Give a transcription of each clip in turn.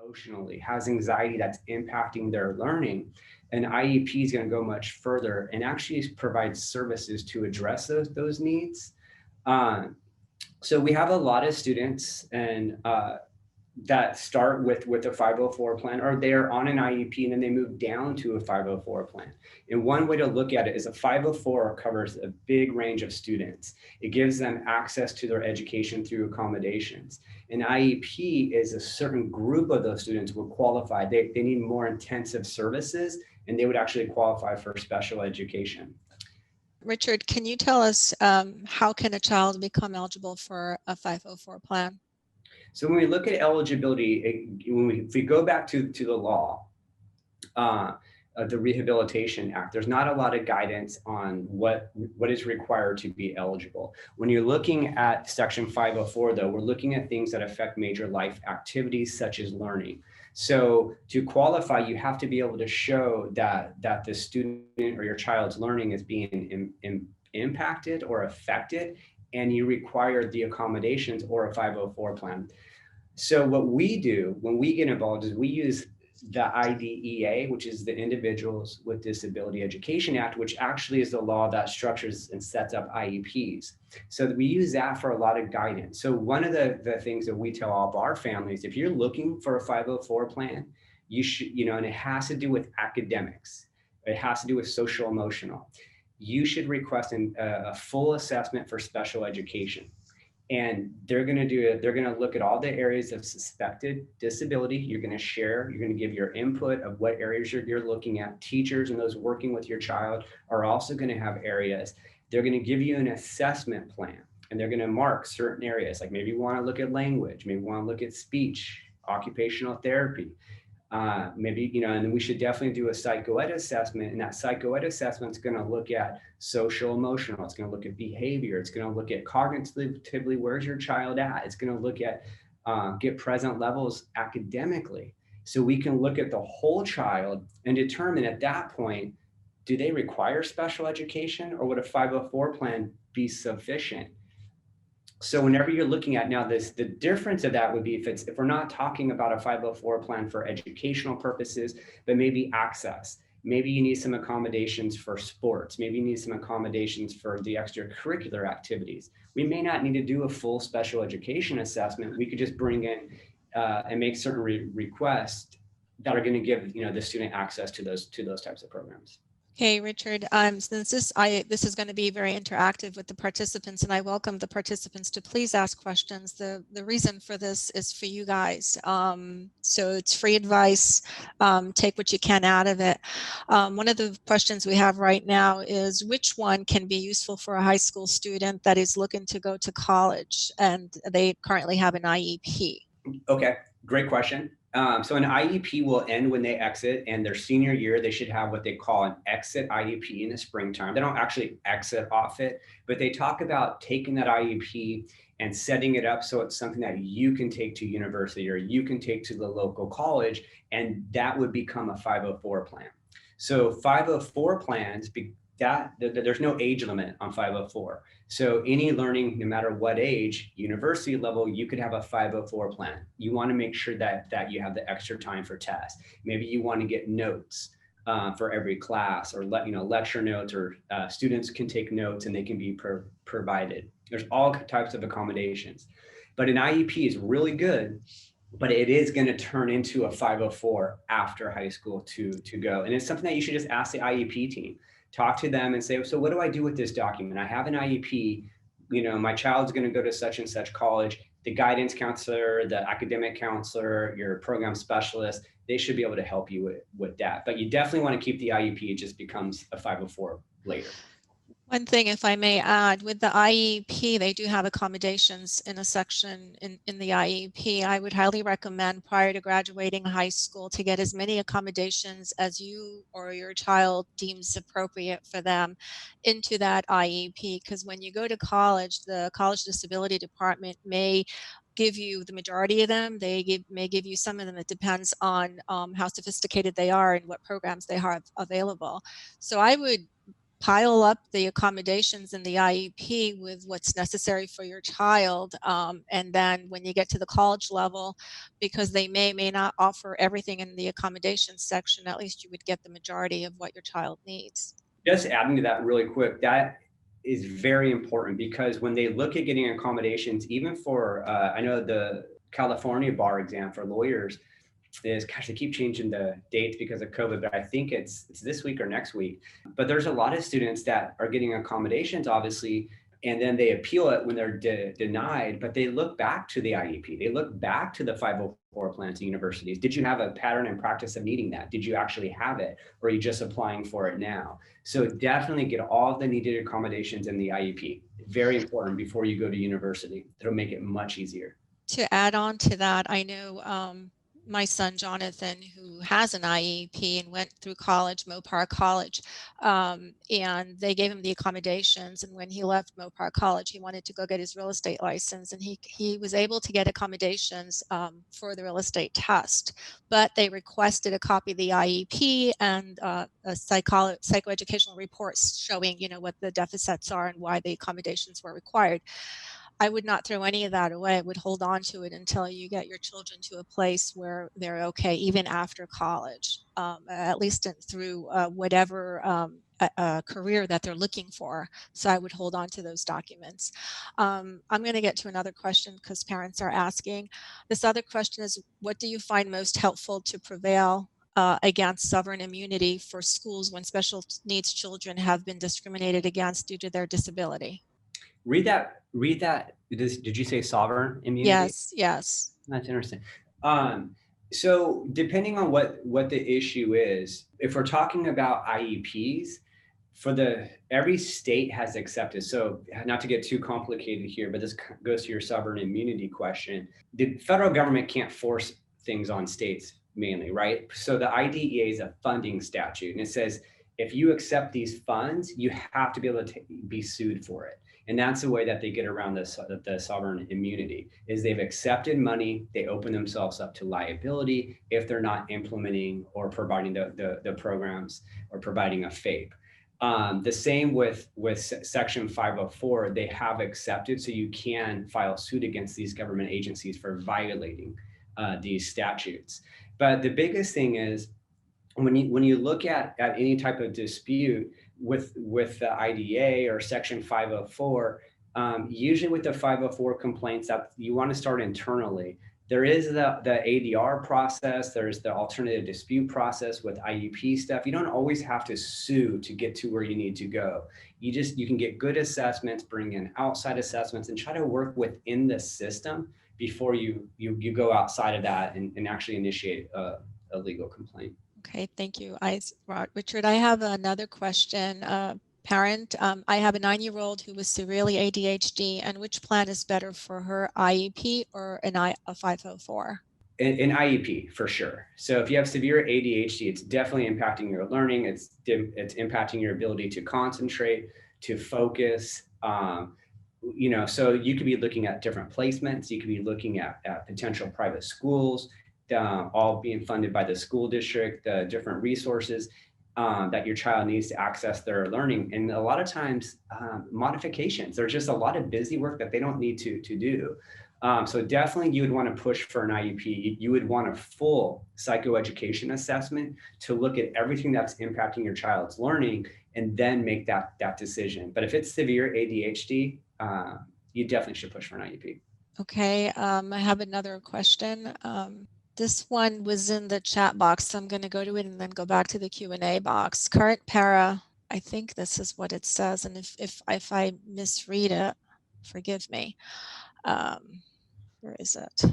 emotionally, has anxiety that's impacting their learning, an IEP is going to go much further and actually provide services to address those needs. Um, so we have a lot of students and that start with a 504 plan, or they're on an IEP and then they move down to a 504 plan. And one way to look at it is a 504 covers a big range of students. It gives them access to their education through accommodations. An IEP is a certain group of those students will qualify. They need more intensive services and they would actually qualify for special education. Richard, can you tell us how can a child become eligible for a 504 plan? So when we look at eligibility, if we go back to the law, the Rehabilitation Act, there's not a lot of guidance on what is required to be eligible. When you're looking at Section 504, though, we're looking at things that affect major life activities such as learning. So to qualify, you have to be able to show that the student or your child's learning is being impacted or affected, and you require the accommodations or a 504 plan. So what we do when we get involved is we use the IDEA, which is the Individuals with Disability Education Act, which actually is the law that structures and sets up IEPs. So we use that for a lot of guidance. So one of the things that we tell all of our families, if you're looking for a 504 plan, you should, and it has to do with academics. It has to do with social emotional. You should request a full assessment for special education. And they're going to look at all the areas of suspected disability. You're going to share, you're going to give your input of what areas you're looking at. Teachers and those working with your child are also going to have areas. They're going to give you an assessment plan, and they're going to mark certain areas, like maybe you want to look at language, maybe you want to look at speech, occupational therapy. Maybe, and then we should definitely do a psychoed assessment, and that psychoed assessment is going to look at social emotional. It's going to look at behavior. It's going to look at cognitively, where's your child at? It's going to look at get present levels academically. So we can look at the whole child and determine at that point, do they require special education, or would a 504 plan be sufficient? So whenever you're looking at now this, the difference of that would be if we're not talking about a 504 plan for educational purposes, but maybe access. Maybe you need some accommodations for sports. Maybe you need some accommodations for the extracurricular activities. We may not need to do a full special education assessment. We could just bring in and make certain requests that are going to give the student access to those types of programs. Okay, Richard, since this is going to be very interactive with the participants, and I welcome the participants to please ask questions. The reason for this is for you guys. So it's free advice. Take what you can out of it. One of the questions we have right now is, which one can be useful for a high school student that is looking to go to college and they currently have an IEP? Okay, great question. So an IEP will end when they exit, and their senior year, they should have what they call an exit IEP in the springtime. They don't actually exit off it, but they talk about taking that IEP and setting it up so it's something that you can take to university or you can take to the local college, and that would become a 504 plan. So 504 plans, there's no age limit on 504. So any learning, no matter what age, university level, you could have a 504 plan. You want to make sure that you have the extra time for tests. Maybe you want to get notes for every class, or lecture notes, or students can take notes and they can be provided. There's all types of accommodations. But an IEP is really good, but it is going to turn into a 504 after high school to go. And it's something that you should just ask the IEP team. Talk to them and say, so what do I do with this document? I have an IEP, my child's going to go to such and such college. The guidance counselor, the academic counselor, your program specialist, they should be able to help you with that. But you definitely want to keep the IEP. It just becomes a 504 later. One thing, if I may add, with the IEP, they do have accommodations in a section in the IEP. I would highly recommend prior to graduating high school to get as many accommodations as you or your child deems appropriate for them into that IEP, because when you go to college, the College Disability Department may give you the majority of them. They may give you some of them. It depends on how sophisticated they are and what programs they have available. So I would pile up the accommodations in the IEP with what's necessary for your child. And then when you get to the college level, because they may not offer everything in the accommodations section, at least you would get the majority of what your child needs. Just adding to that really quick, that is very important because when they look at getting accommodations, even for, I know the California bar exam for lawyers is, gosh, they keep changing the dates because of COVID, but I think it's this week or next week. But there's a lot of students that are getting accommodations, obviously, and then they appeal it when they're denied, but they look back to the IEP. They look back to the 504 plans to universities. Did you have a pattern and practice of needing that? Did you actually have it? Or are you just applying for it now? So definitely get all the needed accommodations in the IEP. Very important before you go to university. It'll make it much easier. To add on to that, I know my son Jonathan, who has an IEP and went through college, Mopar College, and they gave him the accommodations. And when he left Mopar College, he wanted to go get his real estate license, and he was able to get accommodations for the real estate test. But they requested a copy of the IEP and a psychoeducational report showing, what the deficits are and why the accommodations were required. I would not throw any of that away. I would hold on to it until you get your children to a place where they're okay, even after college, at least through whatever career that they're looking for. So I would hold on to those documents. I'm going to get to another question because parents are asking. This other question is, what do you find most helpful to prevail against sovereign immunity for schools when special needs children have been discriminated against due to their disability? Read that. Did you say sovereign immunity? Yes. That's interesting. So depending on what the issue is, if we're talking about IEPs, every state has accepted. So not to get too complicated here, but this goes to your sovereign immunity question. The federal government can't force things on states mainly, right? So the IDEA is a funding statute, and it says if you accept these funds, you have to be able to be sued for it. And that's the way that they get around the sovereign immunity is they've accepted money, they open themselves up to liability if they're not implementing or providing the programs or providing a FAPE. The same with Section 504, they have accepted, so you can file suit against these government agencies for violating these statutes. But the biggest thing is when you look at any type of dispute with the IDA or Section 504, usually with the 504 complaints that you want to start internally. There is the ADR process. There's the alternative dispute process with IEP stuff. You don't always have to sue to get to where you need to go. You can get good assessments, bring in outside assessments, and try to work within the system before you go outside of that and actually initiate a legal complaint. Okay, thank you, Richard. I have another question. Parent, I have a 9-year-old who was severely ADHD, and which plan is better for her, IEP or a 504? An IEP for sure. So if you have severe ADHD, it's definitely impacting your learning. It's impacting your ability to concentrate, to focus. So you could be looking at different placements. You could be looking at potential private schools, all being funded by the school district, the different resources that your child needs to access their learning. And a lot of times modifications, there's just a lot of busy work that they don't need to do. So definitely you would want to push for an IEP. You would want a full psychoeducation assessment to look at everything that's impacting your child's learning and then make that decision. But if it's severe ADHD, you definitely should push for an IEP. Okay, I have another question. This one was in the chat box, so I'm going to go to it and then go back to the Q&A box. Current para, I think this is what it says, and if I misread it, forgive me. Where is it?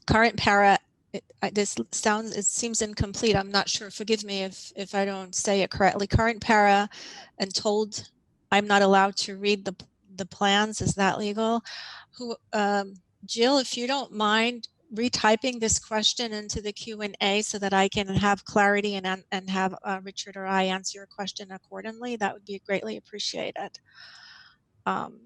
Current para, it seems incomplete. I'm not sure. Forgive me if I don't say it correctly. Current para and told I'm not allowed to read the plans. Is that legal? Jill, if you don't mind retyping this question into the Q&A so that I can have clarity and have Richard or I answer your question accordingly, that would be greatly appreciated. I'm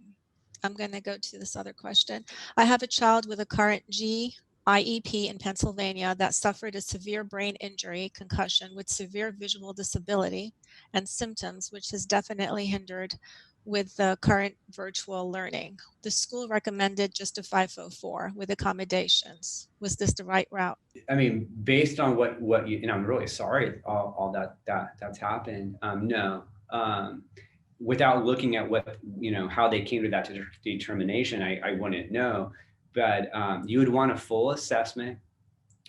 going to go to this other question. I have a child with a current G IEP in Pennsylvania that suffered a severe brain injury, concussion, with severe visual disability and symptoms, which has definitely hindered with the current virtual learning. The school recommended just a 504 with accommodations. Was this the right route? I mean, based on what you, and I'm really sorry all that's happened. No, without looking at what, how they came to that determination, I wouldn't know. But you would want a full assessment.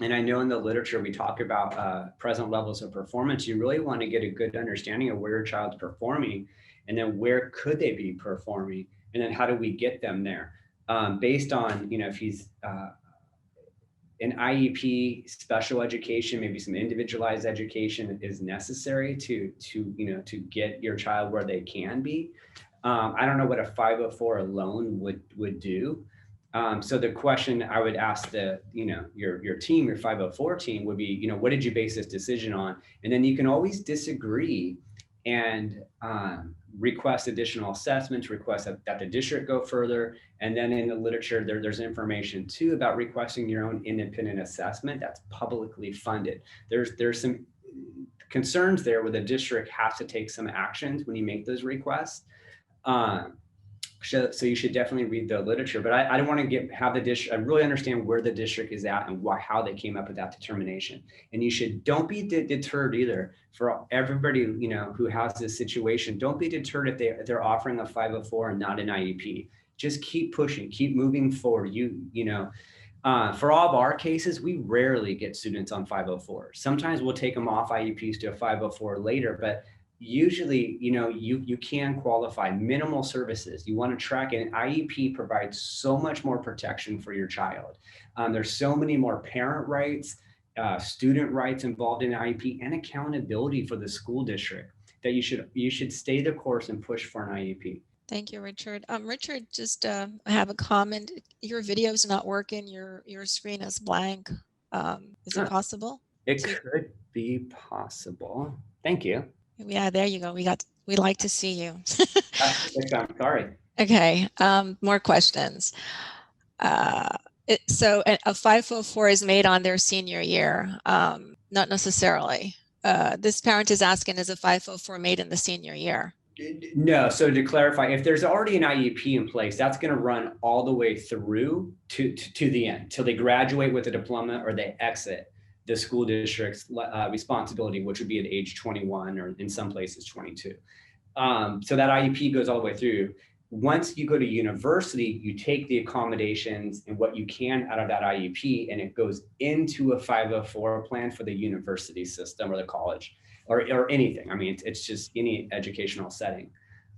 And I know in the literature we talk about present levels of performance. You really want to get a good understanding of where your child's performing, and then where could they be performing, and then how do we get them there, based on, if he's an IEP, special education, maybe some individualized education is necessary to get your child where they can be. I don't know what a 504 alone would do. So the question I would ask your team, your 504 team, would be, what did you base this decision on? And then you can always disagree and request additional assessments, request that the district go further. And then in the literature, there's information too about requesting your own independent assessment that's publicly funded. There's some concerns there where the district has to take some actions when you make those requests. So you should definitely read the literature, but I don't want to have the district. I really understand where the district is at and how they came up with that determination. And you don't be deterred either. For everybody who has this situation, don't be deterred if they're offering a 504 and not an IEP. Just keep pushing, keep moving forward. For all of our cases, we rarely get students on 504. Sometimes we'll take them off IEPs to a 504 later, but usually, you can qualify minimal services. You want to track it. An IEP provides so much more protection for your child. There's so many more parent rights, student rights involved in IEP, and accountability for the school district that you should stay the course and push for an IEP. Thank you, Richard. Richard, just I have a comment. Your video is not working. Your screen is blank. Is it possible? It could be possible. Thank you. Yeah, there you go. We like to see you. I'm sorry. Okay, more questions. So a 504 is made on their senior year, not necessarily. This parent is asking, is a 504 made in the senior year? No, so to clarify, if there's already an IEP in place, that's going to run all the way through to the end, till they graduate with a diploma or they exit the school district's responsibility, which would be at age 21 or in some places 22. So that IEP goes all the way through. Once you go to university, you take the accommodations and what you can out of that IEP, and it goes into a 504 plan for the university system or the college or anything. I mean, it's just any educational setting.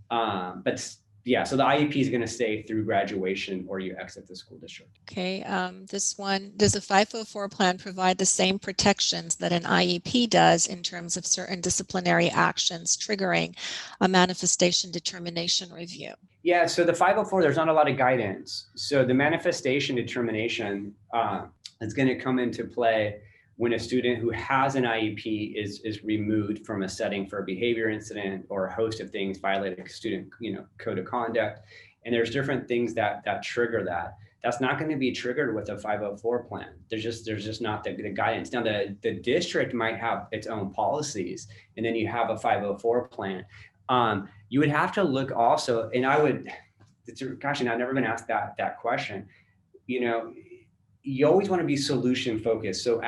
But yeah, so the IEP is going to stay through graduation or you exit the school district. Okay, this one, does a 504 plan provide the same protections that an IEP does in terms of certain disciplinary actions triggering a manifestation determination review? Yeah, so the 504, there's not a lot of guidance. So the manifestation determination is going to come into play when a student who has an IEP is removed from a setting for a behavior incident or a host of things violating student code of conduct. And there's different things that trigger that. That's not going to be triggered with a 504 plan. There's just not the guidance. Now the district might have its own policies, and then you have a 504 plan. You would have to look also, and gosh, and I've never been asked that question. You always want to be solution focused. So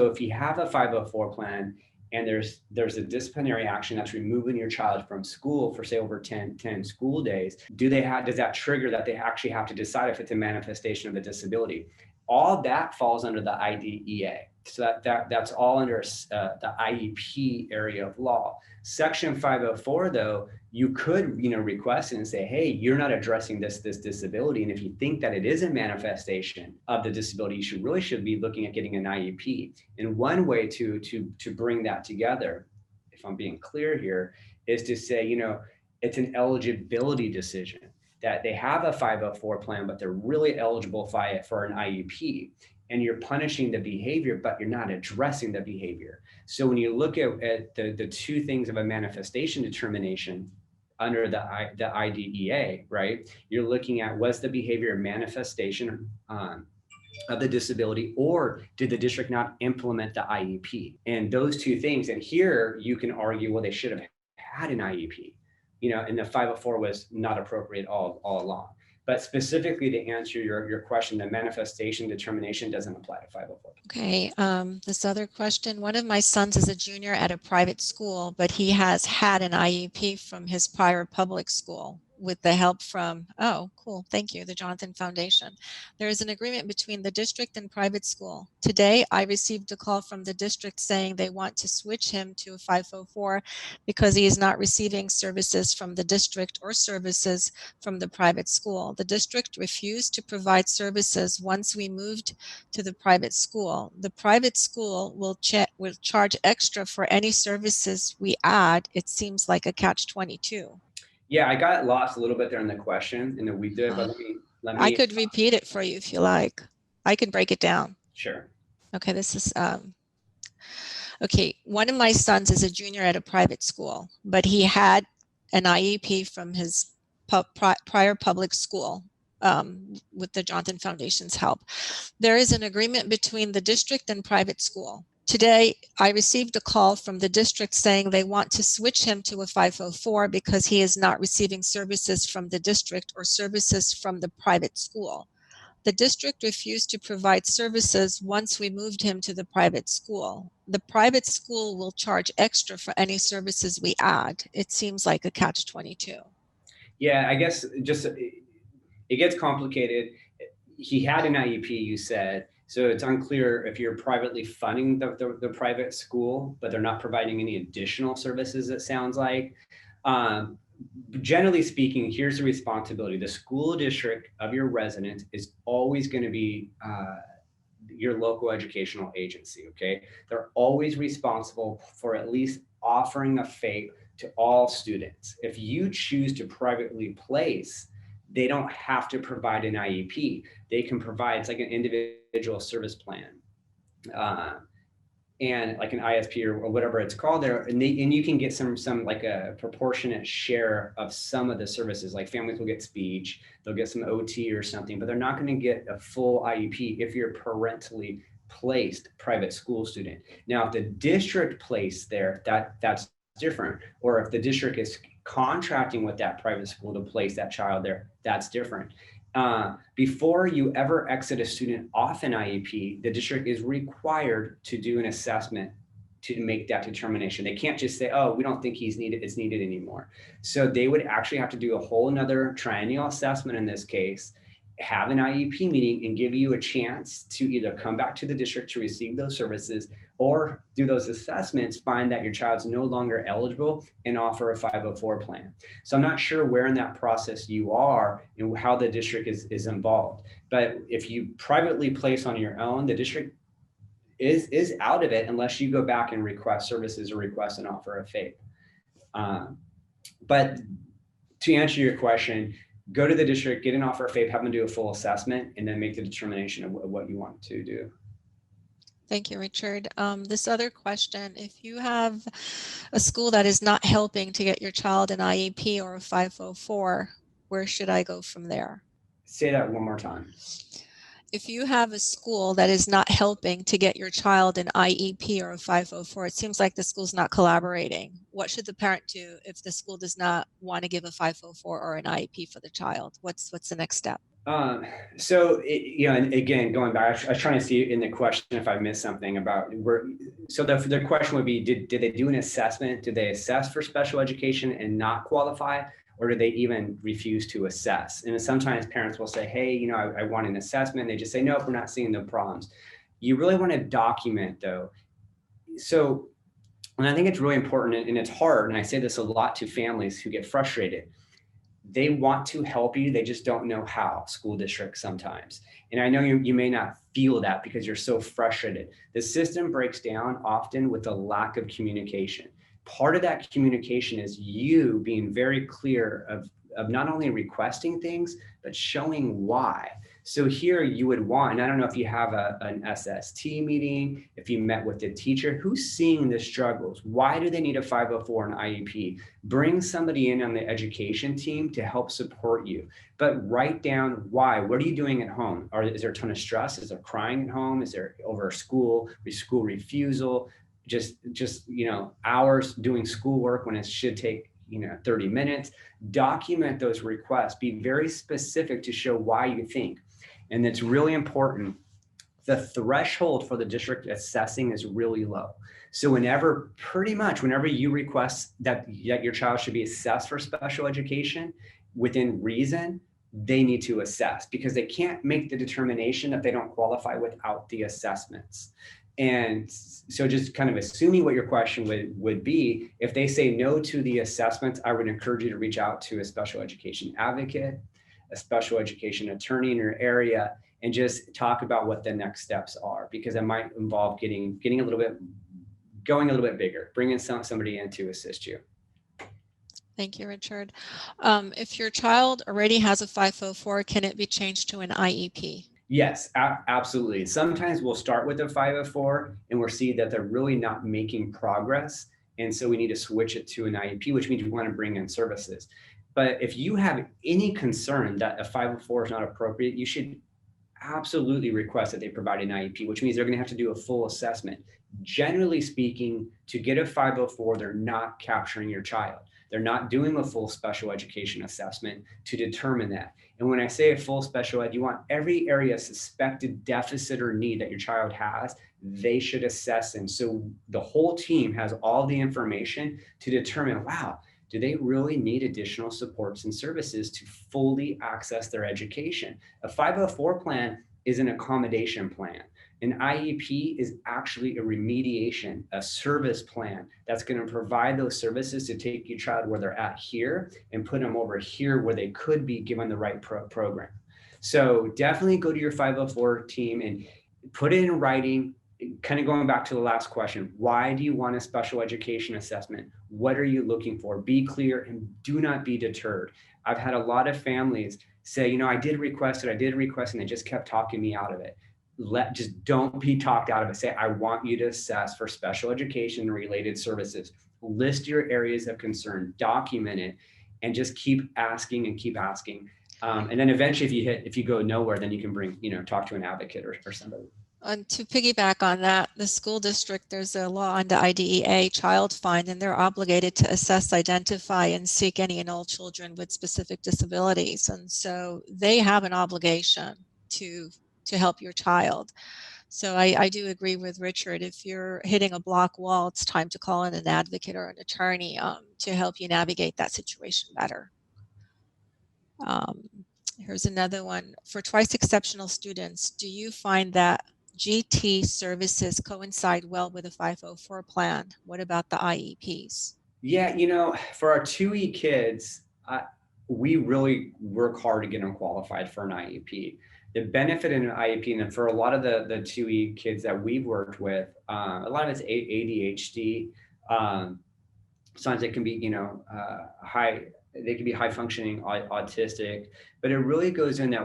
if you have a 504 plan and there's a disciplinary action that's removing your child from school for say over 10 school days, does that trigger that they actually have to decide if it's a manifestation of a disability? All that falls under the IDEA. So that's all under the IEP area of law. Section 504, though, you could request it and say, hey, you're not addressing this disability, and if you think that it is a manifestation of the disability, you should be looking at getting an IEP. And one way to bring that together, if I'm being clear here, is to say, it's an eligibility decision, that they have a 504 plan, but they're really eligible for an IEP. And you're punishing the behavior, but you're not addressing the behavior. So when you look at the two things of a manifestation determination under the IDEA, right? You're looking at, was the behavior a manifestation of the disability, or did the district not implement the IEP? And those two things, and here you can argue, well, they should have had an IEP, and the 504 was not appropriate all along. But specifically to answer your question, the manifestation determination doesn't apply to 504. Okay, this other question, one of my sons is a junior at a private school, but he has had an IEP from his prior public school with the help from, oh, cool, thank you, the Jonathan Foundation. There is an agreement between the district and private school. Today, I received a call from the district saying they want to switch him to a 504 because he is not receiving services from the district or services from the private school. The district refused to provide services once we moved to the private school. The private school will charge extra for any services we add. It seems like a catch-22. Yeah, I got lost a little bit there in the question in the week there, but let me. I could repeat it for you if you like. I could break it down. Sure. Okay, this is, okay, one of my sons is a junior at a private school, but he had an IEP from his prior public school with the Jonathan Foundation's help. There is an agreement between the district and private school. Today, I received a call from the district saying they want to switch him to a 504 because he is not receiving services from the district or services from the private school. The district refused to provide services once we moved him to the private school. The private school will charge extra for any services we add. It seems like a catch-22. Yeah, I guess just it gets complicated. He had an IEP, you said, so it's unclear if you're privately funding the private school, but they're not providing any additional services, it sounds like. Generally speaking, here's the responsibility. The school district of your resident is always going to be your local educational agency, okay? They're always responsible for at least offering a FAPE to all students. If you choose to privately place, they don't have to provide an IEP. They can provide, it's like an individual service plan. And like an ISP or whatever it's called there, and you can get some like a proportionate share of some of the services. Like families will get speech, they'll get some OT or something, but they're not going to get a full IEP if you're parentally placed private school student. Now, if the district placed there, that's different. Or if the district is contracting with that private school to place that child there, that's different. Before you ever exit a student off an IEP, the district is required to do an assessment to make that determination. They can't just say, oh, we don't think it's needed anymore. So they would actually have to do a whole nother triennial assessment in this case, have an IEP meeting and give you a chance to either come back to the district to receive those services or do those assessments, find that your child's no longer eligible and offer a 504 plan. So I'm not sure where in that process you are and how the district is involved. But if you privately place on your own, the district is out of it unless you go back and request services or request and offer a FAPE. But to answer your question, go to the district, get an offer of FAPE, have them do a full assessment, and then make the determination of what you want to do. Thank you, Richard. This other question, if you have a school that is not helping to get your child an IEP or a 504, where should I go from there? Say that one more time. If you have a school that is not helping to get your child an IEP or a 504, it seems like the school's not collaborating. What should the parent do if the school does not want to give a 504 or an IEP for the child? What's the next step? And again, going back, I was trying to see in the question if I missed something about so the question would be, did they do an assessment? Did they assess for special education and not qualify? Or do they even refuse to assess? And sometimes parents will say, hey, I want an assessment. And they just say, no, we're not seeing the problems. You really want to document though. So, and I think it's really important, and it's hard, and I say this a lot to families who get frustrated. They want to help you, they just don't know how, school districts sometimes. And I know you may not feel that because you're so frustrated. The system breaks down often with a lack of communication. Part of that communication is you being very clear of not only requesting things, but showing why. So here you would want, and I don't know if you have an SST meeting, if you met with the teacher, who's seeing the struggles? Why do they need a 504 and IEP? Bring somebody in on the education team to help support you, but write down why. What are you doing at home? Or is there a ton of stress? Is there crying at home? Is there over school refusal? Just hours doing schoolwork when it should take 30 minutes. Document those requests. Be very specific to show why you think. And it's really important. The threshold for the district assessing is really low. So pretty much whenever you request that your child should be assessed for special education within reason, they need to assess, because they can't make the determination that they don't qualify without the assessments. And so just kind of assuming what your question would be, if they say no to the assessments, I would encourage you to reach out to a special education advocate, a special education attorney in your area, and just talk about what the next steps are, because it might involve going a little bit bigger, bringing somebody in to assist you. Thank you, Richard. If your child already has a 504, can it be changed to an IEP? Yes, absolutely. Sometimes we'll start with a 504 and we'll see that they're really not making progress. And so we need to switch it to an IEP, which means we want to bring in services. But if you have any concern that a 504 is not appropriate, you should absolutely request that they provide an IEP, which means they're going to have to do a full assessment. Generally speaking, to get a 504, they're not capturing your child. They're not doing a full special education assessment to determine that. And when I say a full special ed, you want every area of suspected deficit or need that your child has, they should assess. And so the whole team has all the information to determine, wow, do they really need additional supports and services to fully access their education? A 504 plan is an accommodation plan. An IEP is actually a remediation, a service plan that's going to provide those services to take your child where they're at here and put them over here where they could be given the right program. So definitely go to your 504 team and put it in writing. Kind of going back to the last question, why do you want a special education assessment? What are you looking for? Be clear and do not be deterred. I've had a lot of families say, I did request it, and they just kept talking me out of it. Just don't be talked out of it. Say, I want you to assess for special education and related services. List your areas of concern, document it, and just keep asking and keep asking. And then eventually if you go nowhere, then you can talk to an advocate or somebody. And to piggyback on that, the school district, there's a law under IDEA, child find, and they're obligated to assess, identify, and seek any and all children with specific disabilities. And so they have an obligation to help your child. So I do agree with Richard. If you're hitting a block wall, it's time to call in an advocate or an attorney to help you navigate that situation better. Here's another one. For twice exceptional students, do you find that GT services coincide well with a 504 plan? What about the IEPs? Yeah, for our 2E kids, we really work hard to get them qualified for an IEP. The benefit in an IEP, and for a lot of the 2E kids that we've worked with, a lot of it's ADHD. Sometimes it can be, they can be high functioning autistic, but it really goes in that,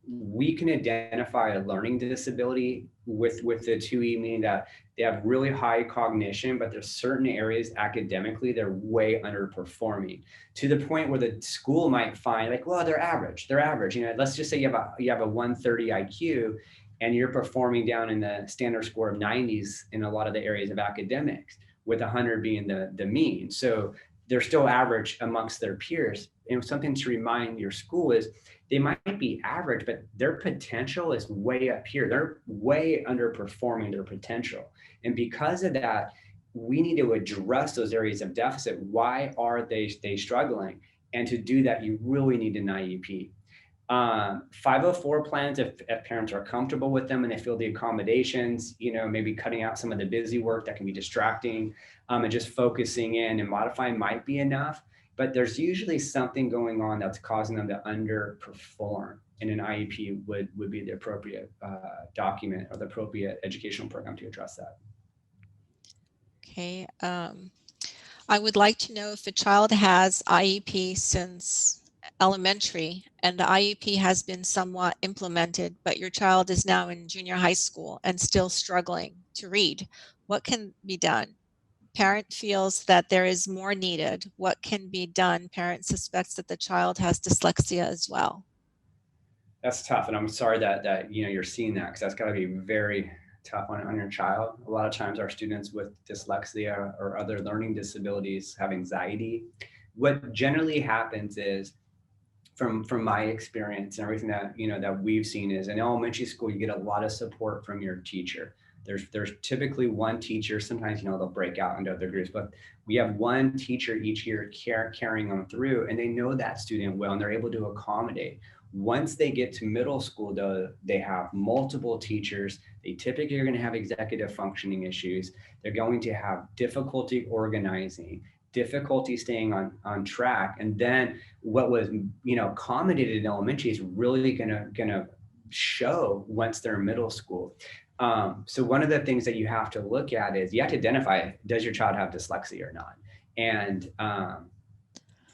we can identify a learning disability with the 2E, meaning that they have really high cognition, but there's certain areas academically they're way underperforming, to the point where the school might find like, well, they're average. Let's just say you have a 130 IQ and you're performing down in the standard score of 90s in a lot of the areas of academics, with 100 being the mean. So they're still average amongst their peers. And something to remind your school is they might be average, but their potential is way up here. They're way underperforming their potential. And because of that, we need to address those areas of deficit. Why are they struggling? And to do that, you really need an IEP. 504 plans, if parents are comfortable with them and they feel the accommodations, maybe cutting out some of the busy work that can be distracting, and just focusing in and modifying might be enough. But there's usually something going on that's causing them to underperform, and an IEP would be the appropriate document or the appropriate educational program to address that. Okay. I would like to know if a child has IEP since elementary and the IEP has been somewhat implemented, but your child is now in junior high school and still struggling to read, what can be done? Parent feels that there is more needed. What can be done? Parent suspects that the child has dyslexia as well. That's tough, and I'm sorry that you're seeing that, because that's got to be very tough on your child. A lot of times our students with dyslexia or other learning disabilities have anxiety. What generally happens is, from my experience and everything that we've seen, is in elementary school you get a lot of support from your teacher. There's typically one teacher. Sometimes they'll break out into other groups, but we have one teacher each year carrying them through, and they know that student well and they're able to accommodate. Once they get to middle school, though, they have multiple teachers. They typically are going to have executive functioning issues. They're going to have difficulty organizing, difficulty staying on track. And then what was accommodated in elementary is really gonna show once they're in middle school. So one of the things that you have to look at is you have to identify, does your child have dyslexia or not? And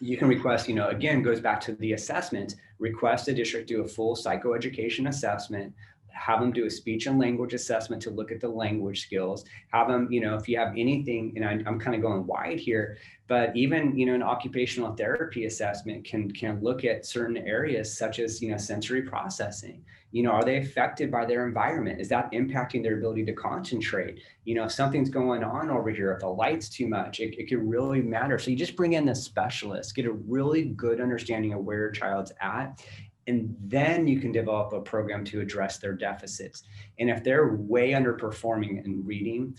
you can request, again, goes back to the assessment, request the district do a full psychoeducation assessment, have them do a speech and language assessment to look at the language skills, have them, if you have anything, and I'm kind of going wide here, but even, an occupational therapy assessment can look at certain areas such as, sensory processing. Are they affected by their environment? Is that impacting their ability to concentrate? If something's going on over here, if the light's too much, it could really matter. So you just bring in the specialist, get a really good understanding of where your child's at, and then you can develop a program to address their deficits. And if they're way underperforming in reading,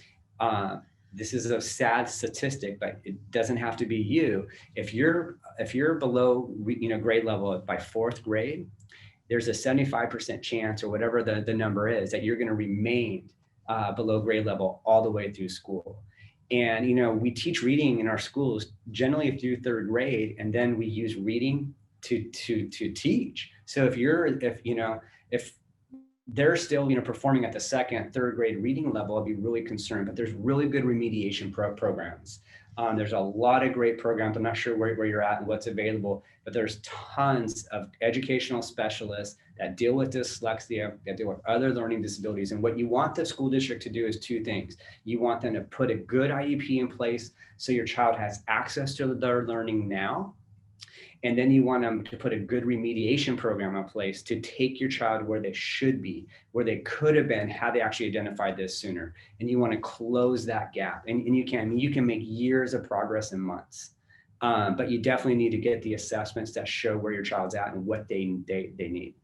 this is a sad statistic, but it doesn't have to be you. If you're below grade level by fourth grade, there's a 75% chance, or whatever the number is, that you're going to remain below grade level all the way through school. And we teach reading in our schools generally through third grade, and then we use reading to teach. So if they're still performing at the second, third grade reading level, I'd be really concerned. But there's really good remediation programs. There's a lot of great programs. I'm not sure where you're at and what's available, but there's tons of educational specialists that deal with dyslexia, that deal with other learning disabilities. And what you want the school district to do is two things. You want them to put a good IEP in place so your child has access to their learning now. And then you want them to put a good remediation program in place to take your child where they should be, where they could have been had they actually identified this sooner. And you want to close that gap. And you can make years of progress in months. But you definitely need to get the assessments that show where your child's at and what they need.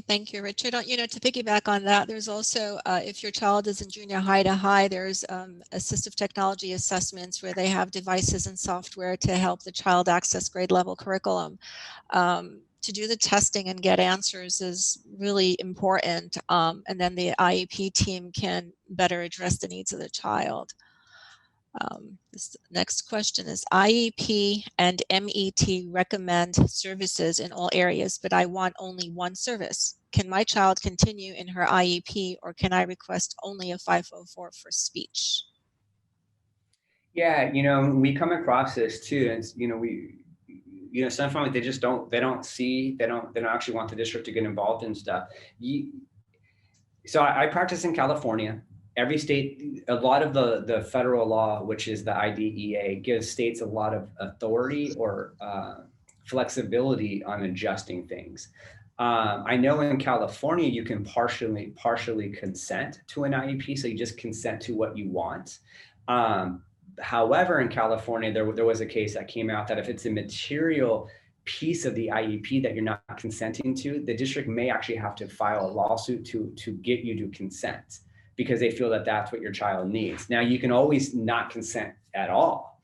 Thank you, Richard. To piggyback on that, there's also, if your child is in junior high to high, there's assistive technology assessments where they have devices and software to help the child access grade level curriculum. To do the testing and get answers is really important. And then the IEP team can better address the needs of the child. This next question is, IEP and MET recommend services in all areas, but I want only one service. Can my child continue in her IEP, or can I request only a 504 for speech? Yeah, we come across this too, and some families, they don't actually want the district to get involved in stuff. So I practice in California. Every state, a lot of the federal law, which is the IDEA, gives states a lot of authority or flexibility on adjusting things. I know in California, you can partially consent to an IEP, so you just consent to what you want. However, in California, there was a case that came out that if it's a material piece of the IEP that you're not consenting to, the district may actually have to file a lawsuit to get you to consent, because they feel that that's what your child needs. Now, you can always not consent at all.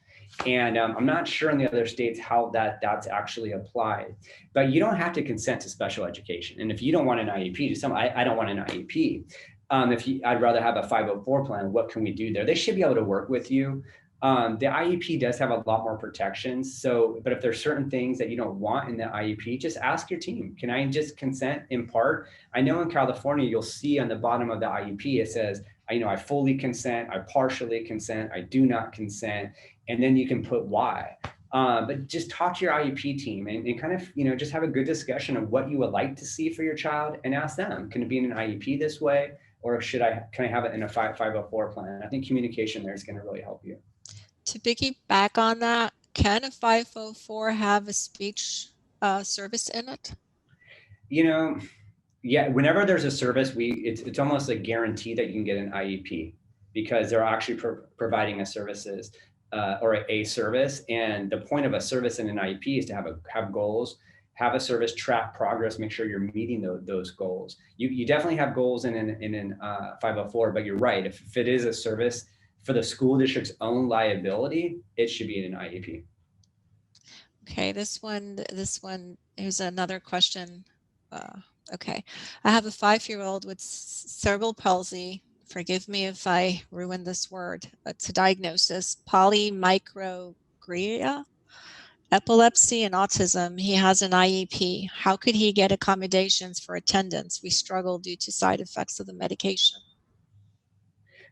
And I'm not sure in the other states how that's actually applied, but you don't have to consent to special education. And if you don't want an IEP, I don't want an IEP. I'd rather have a 504 plan, what can we do there? They should be able to work with you. The IEP does have a lot more protections. But if there's certain things that you don't want in the IEP, just ask your team. Can I just consent in part? I know in California, you'll see on the bottom of the IEP, it says, I fully consent, I partially consent, I do not consent. And then you can put why. But just talk to your IEP team and kind of, just have a good discussion of what you would like to see for your child and ask them, can it be in an IEP this way? Or can I have it in a 504 plan? I think communication there is going to really help you. To piggyback on that, can a 504 have a speech service in it? Yeah, whenever there's a service, it's almost a guarantee that you can get an IEP because they're actually providing a services or a service. And the point of a service in an IEP is to have goals, have a service, track progress, make sure you're meeting those goals. You definitely have goals in an 504, but you're right. If it is a service for the school district's own liability, it should be in an IEP. Okay, this one, here's another question. Okay, I have a 5-year-old with cerebral palsy. Forgive me if I ruin this word. It's a diagnosis, polymicrogyria, epilepsy, and autism. He has an IEP. How could he get accommodations for attendance? We struggle due to side effects of the medication.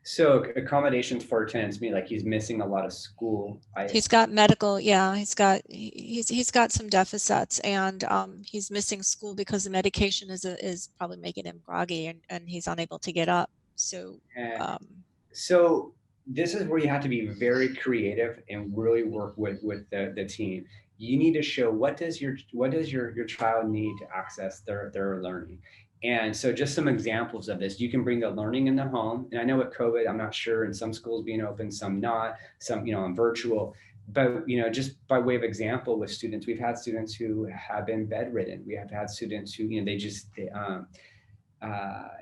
So accommodations for attendance mean like he's missing a lot of school. He's got medical, yeah, he's got some deficits, and he's missing school because the medication is probably making him groggy, and he's unable to get up. So so this is where you have to be very creative and really work with the team. You need to show what does your child need to access their learning. And so just some examples of this, you can bring the learning in the home. And I know with COVID, I'm not sure, in some schools being open, some not, some, on virtual. But, just by way of example with students, we've had students who have been bedridden. We have had students who,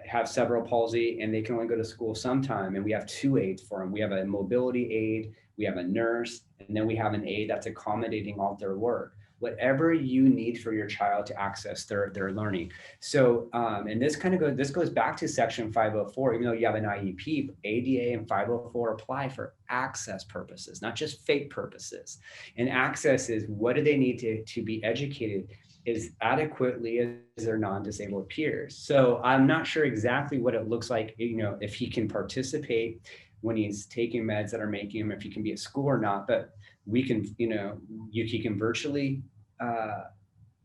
have cerebral palsy and they can only go to school sometime. And we have 2 aides for them. We have a mobility aide, we have a nurse, and then we have an aide that's accommodating all their work. Whatever you need for your child to access their learning. So, and this goes back to section 504, even though you have an IEP, ADA and 504 apply for access purposes, not just FAPE purposes. And access is, what do they need to be educated as adequately as their non-disabled peers. So I'm not sure exactly what it looks like, if he can participate when he's taking meds that are making him, if he can be at school or not, but we can, he can virtually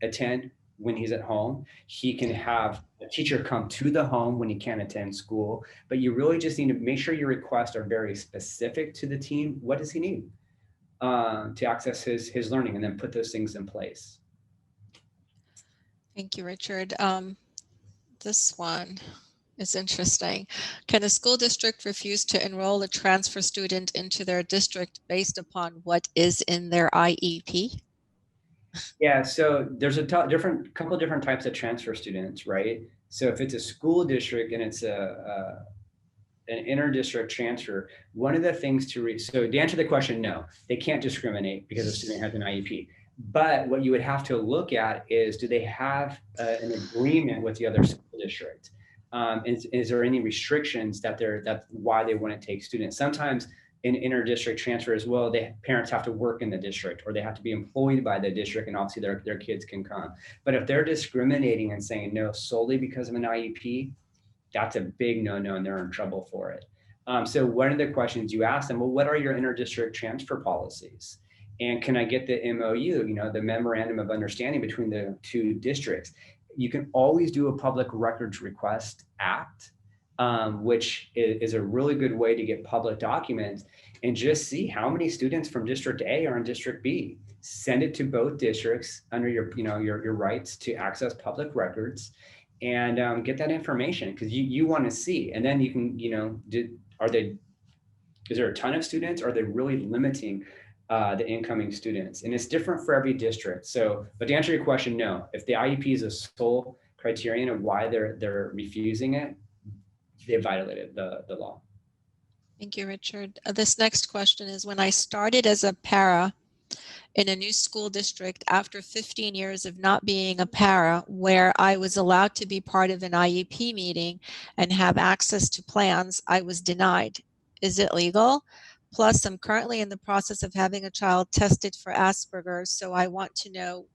attend when he's at home. He can have a teacher come to the home when he can't attend school, but you really just need to make sure your requests are very specific to the team. What does he need to access his learning, and then put those things in place. Thank you, Richard. This one is interesting. Can a school district refuse to enroll a transfer student into their district based upon what is in their IEP? Yeah, so there's a couple different types of transfer students, right? So if it's a school district and it's an inter-district transfer, one of the things so to answer the question, no, they can't discriminate because a student has an IEP. But what you would have to look at is, do they have an agreement with the other school district? Is there any restrictions that's why they wouldn't take students? Sometimes in inter-district transfer as well, parents have to work in the district, or they have to be employed by the district, and obviously their kids can come. But if they're discriminating and saying no solely because of an IEP, that's a big no-no, and they're in trouble for it. So one of the questions you ask them, well, what are your inter-district transfer policies? And can I get the MOU, the memorandum of understanding between the 2 districts? You can always do a public records request act, which is a really good way to get public documents and just see how many students from District A are in District B. Send it to both districts under your rights to access public records, and get that information, because you want to see. And then you can, is there a ton of students? Are they really limiting the incoming students? And it's different for every district. So, but to answer your question, no. If the IEP is a sole criterion of why they're refusing it, they violated the law. Thank you, Richard. This next question is, when I started as a para in a new school district after 15 years of not being a para, where I was allowed to be part of an IEP meeting and have access to plans, I was denied. Is it legal? Plus, I'm currently in the process of having a child tested for Asperger's, so I want to know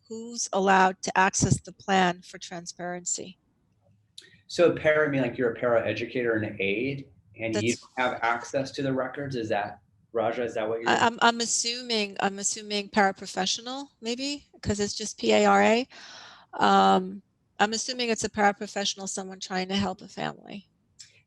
who's allowed to access the plan for transparency. So para, mean like you're a para educator and an aide, and you don't have access to the records, is that? Raja, is that what you're? I'm assuming paraprofessional, maybe, because it's just PARA. I'm assuming it's a paraprofessional, someone trying to help a family.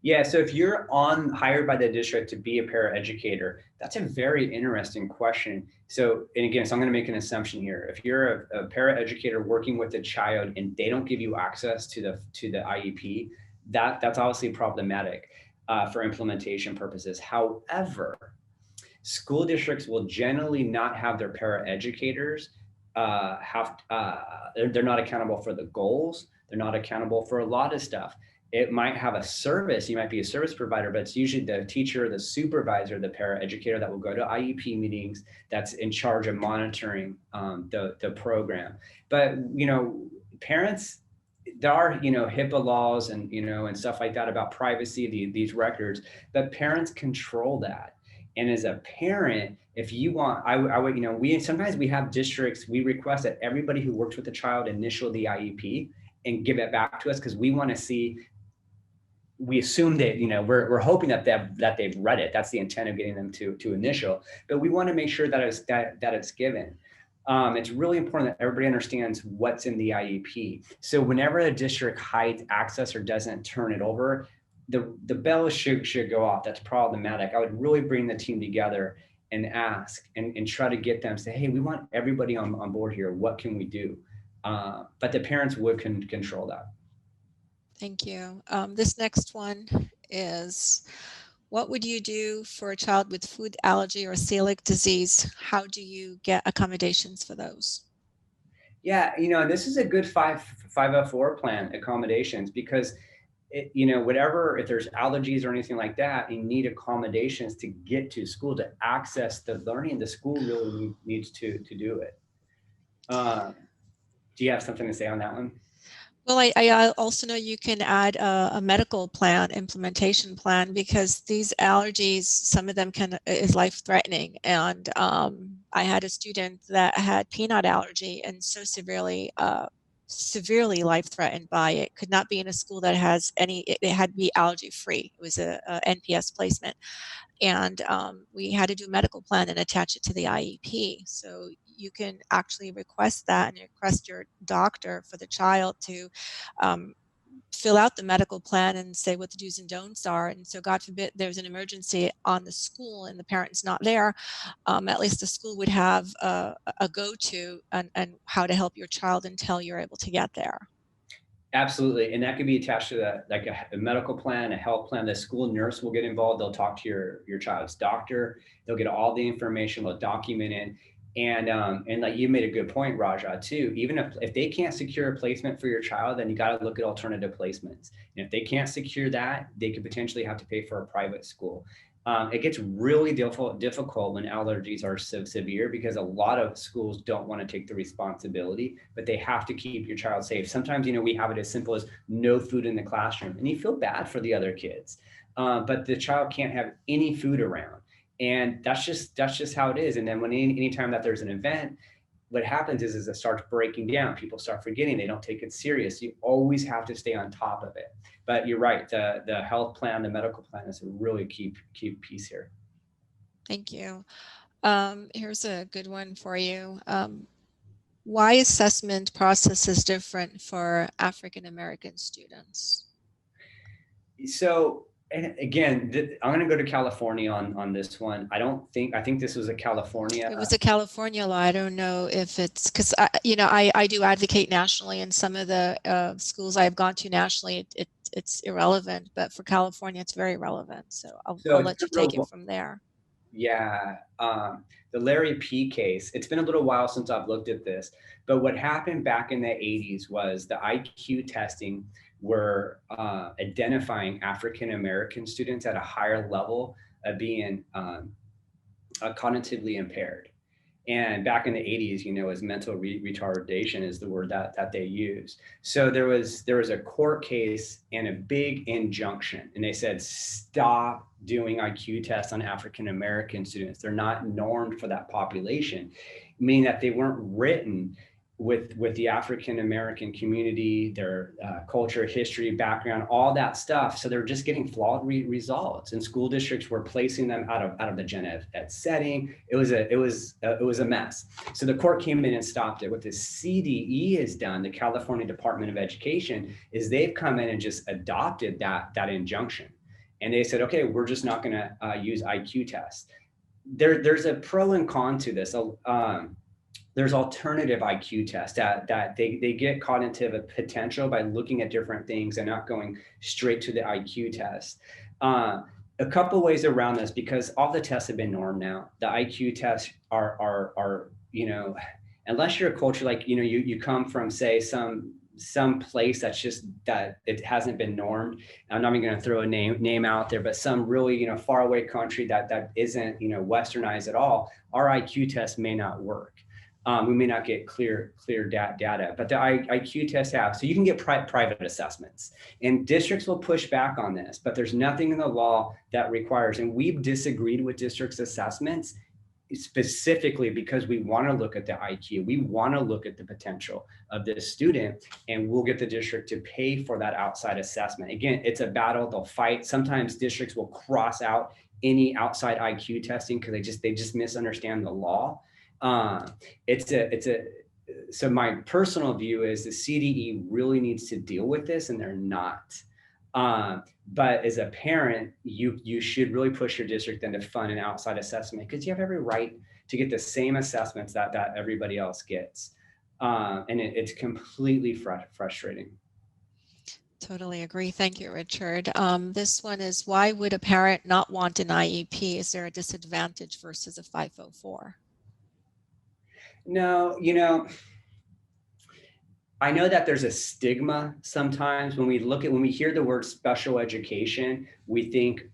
Yeah, so if you're hired by the district to be a paraeducator, that's a very interesting question. So, and again, so I'm going to make an assumption here. If you're a paraeducator working with a child and they don't give you access to the IEP, that's obviously problematic for implementation purposes. However, school districts will generally not have their paraeducators they're not accountable for the goals. They're not accountable for a lot of stuff. It might have a service. You might be a service provider, but it's usually the teacher, the supervisor, the paraeducator that will go to IEP meetings, that's in charge of monitoring the program. But, parents, there are, HIPAA laws and, and stuff like that about privacy, these records, but parents control that. And as a parent, if you want, I would, sometimes we have districts, we request that everybody who works with the child initial the IEP and give it back to us, because we want to see, we assume that, we're hoping that they've read it. That's the intent of getting them to initial, but we want to make sure that it's given. It's really important that everybody understands what's in the IEP. So whenever a district hides access or doesn't turn it over, the bell should go off. That's problematic. I would really bring the team together and ask and try to get them, say, hey, we want everybody on board here. What can we do? But the parents would control that. Thank you. This next one is, what would you do for a child with food allergy or celiac disease? How do you get accommodations for those? Yeah, this is a good 504 plan, accommodations, because whatever, if there's allergies or anything like that, you need accommodations to get to school, to access the learning. The school really needs to do it. Do you have something to say on that one? Well, I also know you can add a medical plan, implementation plan, because these allergies, some of them is life-threatening. And I had a student that had peanut allergy and so severely life-threatened by it, could not be in a school that has it had to be allergy-free. It was a NPS placement. And we had to do a medical plan and attach it to the IEP. So you can actually request that and request your doctor for the child to fill out the medical plan and say what the do's and don'ts are. And so God forbid there's an emergency on the school and the parent's not there, at least the school would have a go-to and how to help your child until you're able to get there. Absolutely. And that could be attached to like a medical plan, a health plan. The school nurse will get involved. They'll talk to your child's doctor. They'll get all the information. They'll document it. And like you made a good point, Raja, too. Even if they can't secure a placement for your child, then you got to look at alternative placements. And if they can't secure that, they could potentially have to pay for a private school. It gets really difficult when allergies are so severe, because a lot of schools don't want to take the responsibility, but they have to keep your child safe. Sometimes, we have it as simple as no food in the classroom, and you feel bad for the other kids, but the child can't have any food around. And that's just how it is. And then anytime that there's an event, what happens is it starts breaking down. People start forgetting. They don't take it serious. You always have to stay on top of it. But you're right. The health plan, the medical plan is a really key piece here. Thank you. Here's a good one for you. Why assessment process is different for African American students? So, and again, I'm going to go to California on this one. I think this was a California. It was a California law. I don't know if it's because, I do advocate nationally, and some of the schools I've gone to nationally, it's irrelevant, but for California, it's very relevant. So I'll let you take it from there. Yeah. The Larry P case, it's been a little while since I've looked at this, but what happened back in the 80s was the IQ testing were identifying African-American students at a higher level of being cognitively impaired. And back in the 80s, as mental retardation is the word that they use. So there was a court case and a big injunction, and they said, stop doing IQ tests on African-American students. They're not normed for that population, meaning that they weren't written with the African American community, their culture, history, background, all that stuff. So they're just getting flawed results, and school districts were placing them out of the gen ed setting. It was a mess. So the court came in and stopped it. What the CDE has done, the California Department of Education, is they've come in and just adopted that injunction, and they said, okay, we're just not going to use IQ tests. There's a pro and con to this. There's alternative IQ tests that they get cognitive potential by looking at different things and not going straight to the IQ test. A couple ways around this, because all the tests have been normed now. The IQ tests are unless you're a culture like, you come from, say, some place that's just that it hasn't been normed. I'm not even going to throw a name out there, but some really, far away country that isn't, westernized at all, our IQ test may not work. We may not get clear data, but the IQ tests have. So you can get private assessments, and districts will push back on this, but there's nothing in the law that requires, and we've disagreed with districts' assessments specifically because we want to look at the IQ. We want to look at the potential of this student, and we'll get the district to pay for that outside assessment. Again, it's a battle. They'll fight. Sometimes districts will cross out any outside IQ testing because they just misunderstand the law. So my personal view is the CDE really needs to deal with this, and they're not. But as a parent, you should really push your district then to fund an outside assessment, because you have every right to get the same assessments that everybody else gets. And it's completely frustrating. Totally agree. Thank you, Richard. This one is, why would a parent not want an IEP? Is there a disadvantage versus a 504? No, I know that there's a stigma sometimes when we hear the word special education, we think,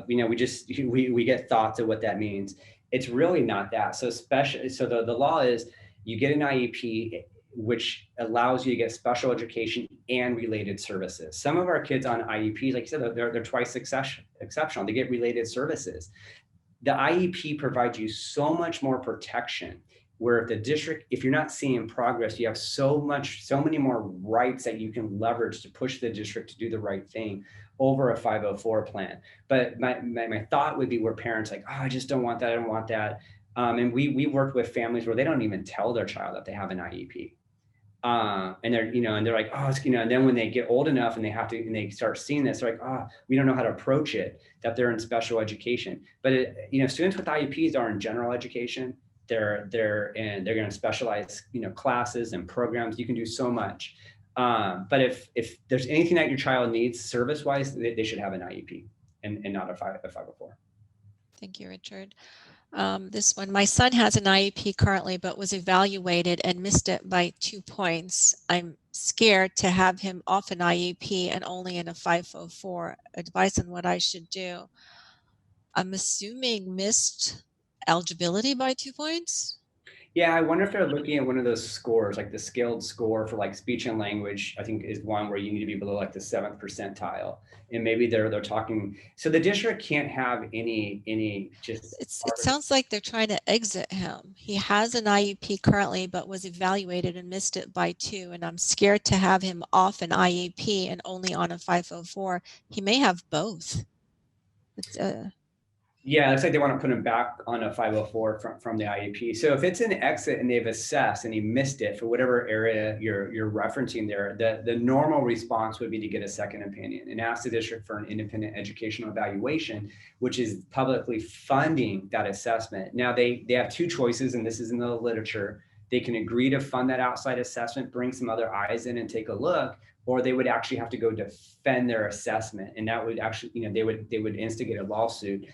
we get thoughts of what that means. It's really not that. So the law is you get an IEP, which allows you to get special education and related services. Some of our kids on IEPs, like you said, they're twice exceptional. They get related services. The IEP provides you so much more protection, where if the district, if you're not seeing progress, you have so many more rights that you can leverage to push the district to do the right thing over a 504 plan. But my thought would be where parents like, oh, I just don't want that. I don't want that. And we worked with families where they don't even tell their child that they have an IEP. And they're like, oh, and then when they get old enough and they start seeing this, they're like, oh, we don't know how to approach it, that they're in special education. But students with IEPs are in general education. They're going to specialize, classes and programs. You can do so much. But if there's anything that your child needs service-wise, they should have an IEP and not a 504. Thank you, Richard. This one, my son has an IEP currently, but was evaluated and missed it by 2 points. I'm scared to have him off an IEP and only in a 504. Advice on what I should do. I'm assuming missed eligibility by 2 points. Yeah, I wonder if they're looking at one of those scores, like the scaled score for like speech and language, I think is one where you need to be below like the 7th percentile. And maybe they're talking, so the district can't have any just. It sounds like they're trying to exit him. He has an IEP currently, but was evaluated and missed it by 2. And I'm scared to have him off an IEP and only on a 504. He may have both. Yeah, it looks like they want to put him back on a 504 from the IEP. So if it's an exit and they've assessed and he missed it for whatever area you're referencing there, the normal response would be to get a second opinion and ask the district for an independent educational evaluation, which is publicly funding that assessment. Now they have 2 choices, and this is in the literature. They can agree to fund that outside assessment, bring some other eyes in and take a look, or they would actually have to go defend their assessment. And that would actually, they would instigate a lawsuit.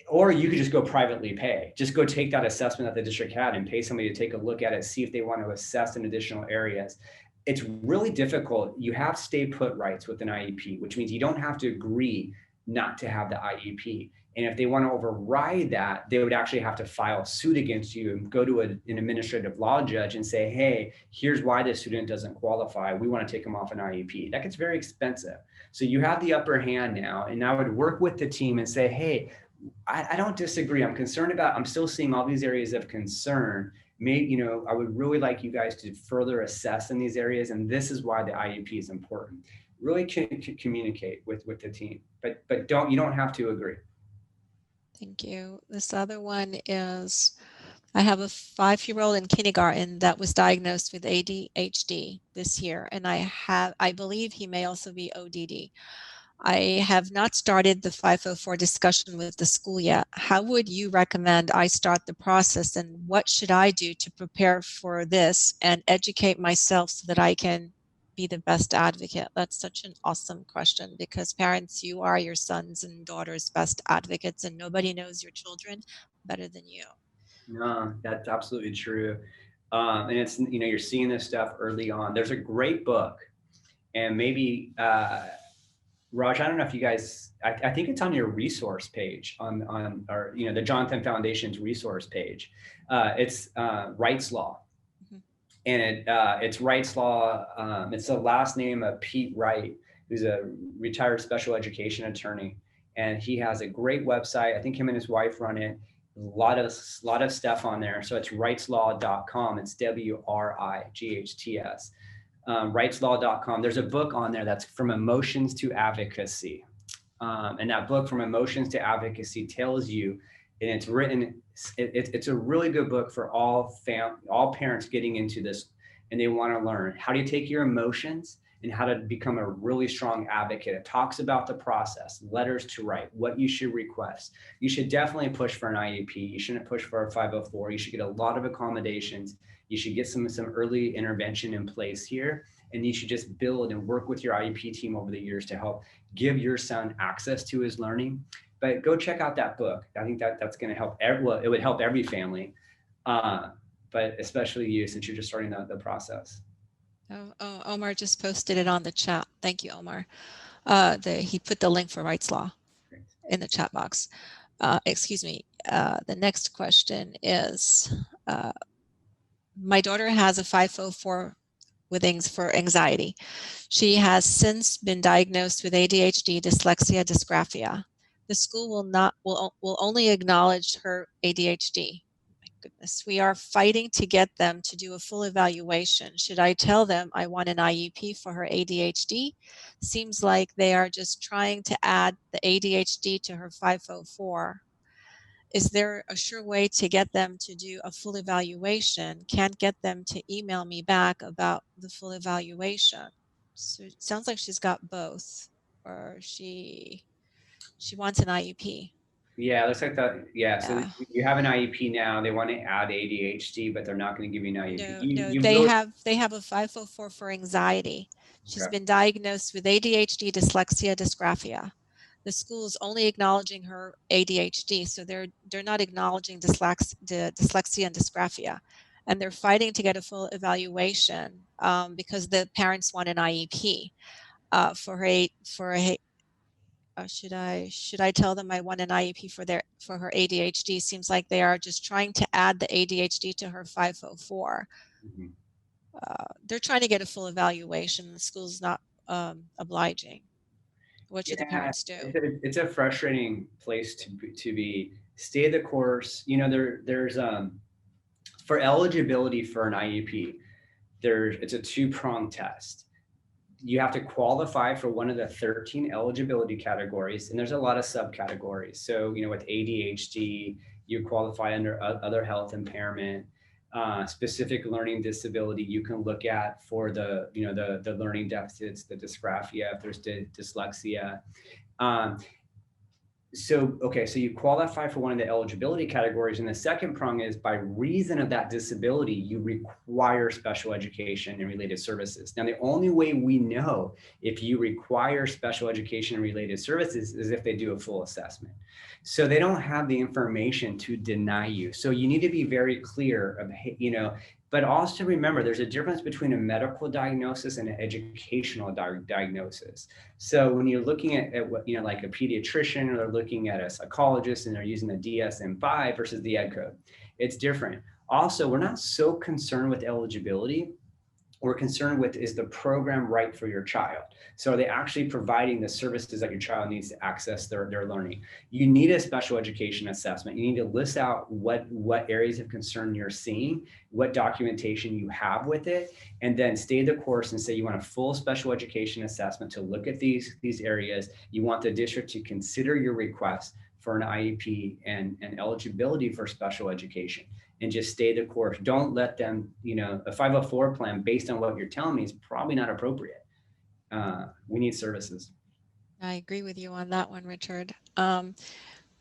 Or you could just go privately pay. Just go take that assessment that the district had and pay somebody to take a look at it, see if they want to assess in additional areas. It's really difficult. You have stay put rights with an IEP, which means you don't have to agree not to have the IEP. And if they want to override that, they would actually have to file suit against you and go to an administrative law judge and say, hey, here's why this student doesn't qualify. We want to take them off an IEP. That gets very expensive. So you have the upper hand now, and I would work with the team and say, hey, I don't disagree. I'm still seeing all these areas of concern. I would really like you guys to further assess in these areas. And this is why the IEP is important. Really communicate with the team, but you don't have to agree. Thank you. This other one is, I have a 5-year-old in kindergarten that was diagnosed with ADHD this year, and I believe he may also be ODD. I have not started the 504 discussion with the school yet. How would you recommend I start the process, and what should I do to prepare for this and educate myself so that I can be the best advocate? That's such an awesome question, because parents, you are your sons and daughters' best advocates, and nobody knows your children better than you. No, that's absolutely true. And it's, you're seeing this stuff early on. There's a great book, and maybe, Raj, I don't know if you guys, I think it's on your resource page on or, the Jonathan Foundation's resource page. It's Rights Law. Mhm. And it's Rights Law. It's the last name of Pete Wright, who's a retired special education attorney. And he has a great website. I think him and his wife run it. A lot of stuff on there. So it's rightslaw.com. It's WRIGHTS. Rightslaw.com. There's a book on there that's From Emotions to Advocacy. And that book, From Emotions to Advocacy, tells you, and it's written, it's a really good book for all parents getting into this, and they want to learn how do you take your emotions and how to become a really strong advocate. It talks about the process, letters to write, what you should request. You should definitely push for an IEP. You shouldn't push for a 504. You should get a lot of accommodations. You should get some early intervention in place here. And you should just build and work with your IEP team over the years to help give your son access to his learning. But go check out that book. I think that's going to help. It would help every family, but especially you, since you're just starting the process. Oh, Omar just posted it on the chat. Thank you, Omar. He put the link for Rights Law in the chat box. Excuse me. The next question is, my daughter has a 504 for anxiety. She has since been diagnosed with ADHD, dyslexia, dysgraphia. The school will only acknowledge her ADHD. My goodness, we are fighting to get them to do a full evaluation. Should I tell them I want an IEP for her ADHD? Seems like they are just trying to add the ADHD to her 504. Is there a sure way to get them to do a full evaluation? Can't get them to email me back about the full evaluation. So it sounds like she's got both, or she wants an IEP. Yeah, looks like that. Yeah, so Yeah. you have an IEP now. They want to add ADHD, but they're not going to give you an IEP. No, You they really, have a 504 for anxiety. She's okay. been diagnosed with ADHD, dyslexia, dysgraphia. The school is only acknowledging her ADHD, so they're not acknowledging dyslexia and dysgraphia, and they're fighting to get a full evaluation because the parents want an IEP for her. Should I tell them I want an IEP for her ADHD? Seems like they are just trying to add the ADHD to her 504. Mhm. They're trying to get a full evaluation. The school's not obliging. What should the Yeah, parents do? it's a frustrating place to be. Stay the course. There's for eligibility for an IEP, it's a two-pronged test. You have to qualify for one of the 13 eligibility categories, and there's a lot of subcategories. So, with ADHD, you qualify under other health impairment, specific learning disability. You can look at for the learning deficits, the dysgraphia, if there's dyslexia. So you qualify for one of the eligibility categories. And the second prong is, by reason of that disability, you require special education and related services. Now, the only way we know if you require special education and related services is if they do a full assessment. So they don't have the information to deny you. So you need to be very clear of, but also remember, there's a difference between a medical diagnosis and an educational diagnosis. So when you're looking at what, like a pediatrician, or they're looking at a psychologist and they're using the DSM-5 versus the Ed code, it's different. Also, we're not so concerned with eligibility. we're concerned with, is the program right for your child? So are they actually providing the services that your child needs to access their learning? You need a special education assessment. You need to list out what areas of concern you're seeing, what documentation you have with it, and then stay the course and say you want a full special education assessment to look at these areas. You want the district to consider your request for an IEP and eligibility for special education, and just stay the course. Don't let them, a 504 plan based on what you're telling me is probably not appropriate. We need services. I agree with you on that one, Richard.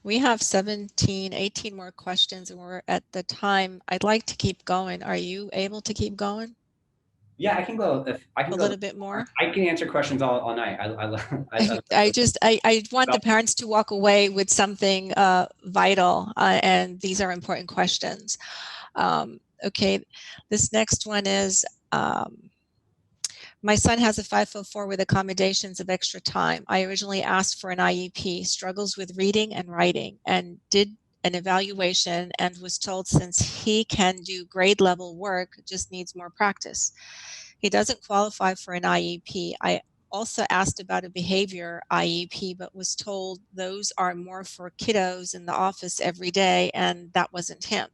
We have 17, 18 more questions and we're at the time. I'd like to keep going. Are you able to keep going? Yeah, I can go. I can a go little bit more. I can answer questions all night. I want the parents to walk away with something vital, and these are important questions. Okay, this next one is, my son has a 504 with accommodations of extra time. I originally asked for an IEP, struggles with reading and writing, and did an evaluation and was told since he can do grade level work, just needs more practice. He doesn't qualify for an IEP. I also asked about a behavior IEP, but was told those are more for kiddos in the office every day, and that wasn't him.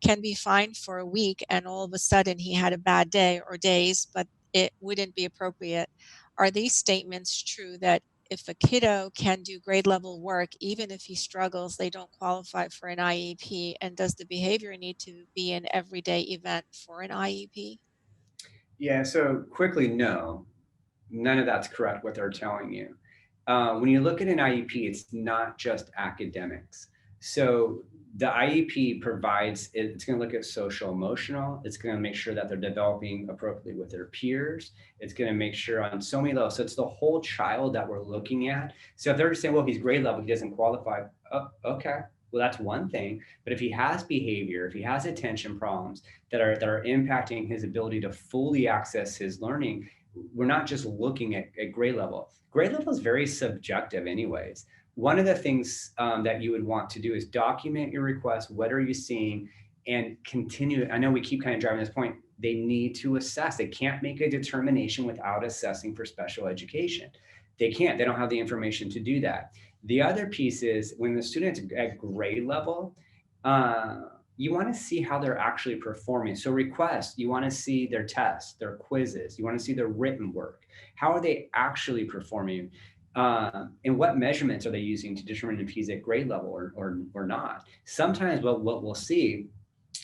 Can be fine for a week, and all of a sudden he had a bad day or days, but it wouldn't be appropriate. Are these statements true that if a kiddo can do grade level work, even if he struggles, they don't qualify for an IEP? And does the behavior need to be an everyday event for an IEP? Yeah, so quickly, no, none of that's correct what they're telling you. When you look at an IEP, it's not just academics. So the IEP provides, it's going to look at social emotional. It's going to make sure that they're developing appropriately with their peers. It's going to make sure on so many levels. So it's the whole child that we're looking at. So if they're saying, well, he's grade level, he doesn't qualify. Oh, okay. Well, that's one thing. But if he has behavior, if he has attention problems that are impacting his ability to fully access his learning, we're not just looking at grade level. Grade level is very subjective anyways. One of the things that you would want to do is document your request. What are you seeing? And continue. I know we keep kind of driving this point. They need to assess. They can't make a determination without assessing for special education. They can't. They don't have the information to do that. The other piece is when the student's at grade level, you want to see how they're actually performing. So request, you want to see their tests, their quizzes, you want to see their written work. How are they actually performing? And what measurements are they using to determine if he's at grade level or not? Sometimes what we'll see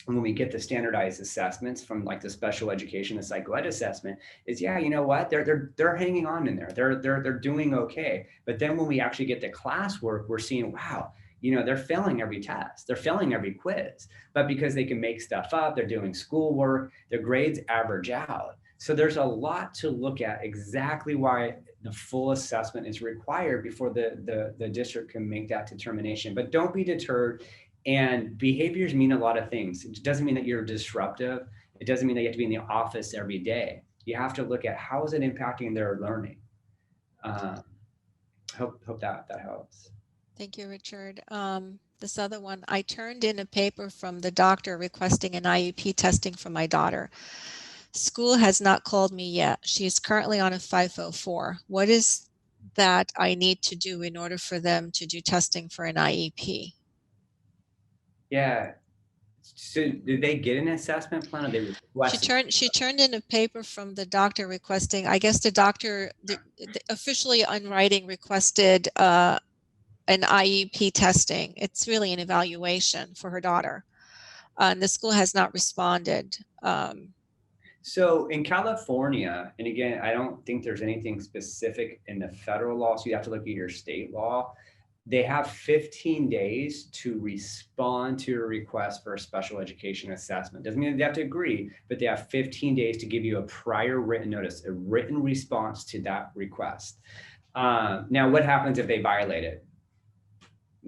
when we get the standardized assessments from like the special education, the psycho ed assessment, is yeah, you know what, they're hanging on in there, they're doing okay. But then when we actually get the classwork, we're seeing, wow, they're failing every test, they're failing every quiz, but because they can make stuff up, they're doing schoolwork, their grades average out. So there's a lot to look at, exactly why the full assessment is required before the district can make that determination. But don't be deterred. And behaviors mean a lot of things. It doesn't mean that you're disruptive. It doesn't mean that you have to be in the office every day. You have to look at how is it impacting their learning. Hope that helps. Thank you, Richard. This other one, I turned in a paper from the doctor requesting an IEP testing for my daughter. School has not called me yet. She is currently on a 504. What is that I need to do in order for them to do testing for an IEP? Yeah. So did they get an assessment plan, or they requested? She turned in a paper from the doctor requesting, I guess the doctor officially on writing requested an IEP testing. It's really an evaluation for her daughter. And the school has not responded. So in California, and again, I don't think there's anything specific in the federal law, so you have to look at your state law. They have 15 days to respond to a request for a special education assessment. Doesn't mean they have to agree, but they have 15 days to give you a prior written notice, a written response to that request. Now, what happens if they violate it?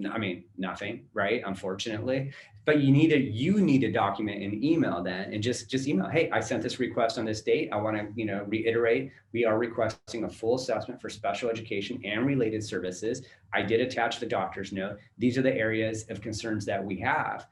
I mean, nothing, right? Unfortunately, but you need to document an email then, and just email, hey, I sent this request on this date. I want to, reiterate, we are requesting a full assessment for special education and related services. I did attach the doctor's note. These are the areas of concerns that we have.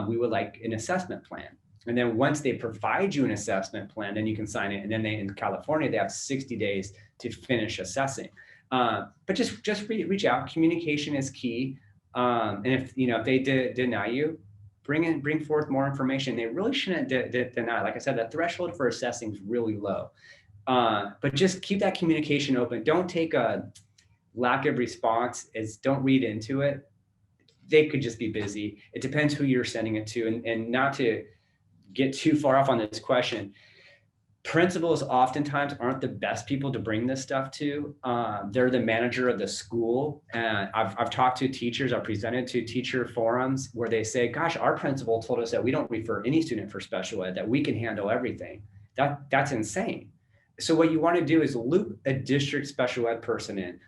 We would like an assessment plan. And then once they provide you an assessment plan, then you can sign it. And then in California, they have 60 days to finish assessing. But just reach out. Communication is key. And if they deny you, bring forth more information. They really shouldn't deny. Like I said, the threshold for assessing is really low. But just keep that communication open. Don't take a lack of response don't read into it. They could just be busy. It depends who you're sending it to. And not to get too far off on this question, principals oftentimes aren't the best people to bring this stuff to. They're the manager of the school. And I've talked to teachers, I've presented to teacher forums where they say, gosh, our principal told us that we don't refer any student for special ed, that we can handle everything. That's insane. So what you want to do is loop a district special ed person in.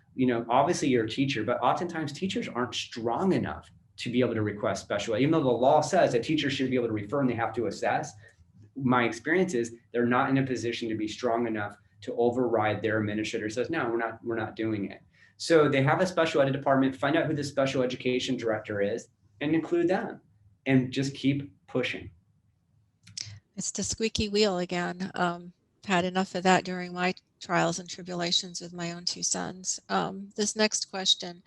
Obviously you're a teacher, but oftentimes teachers aren't strong enough to be able to request special ed. Even though the law says that teachers should be able to refer and they have to assess, my experience is they're not in a position to be strong enough to override their administrator says, no, we're not doing it. So they have a special ed department, find out who the special education director is and include them and just keep pushing. It's the squeaky wheel again. Had enough of that during my trials and tribulations with my own two sons. This next question,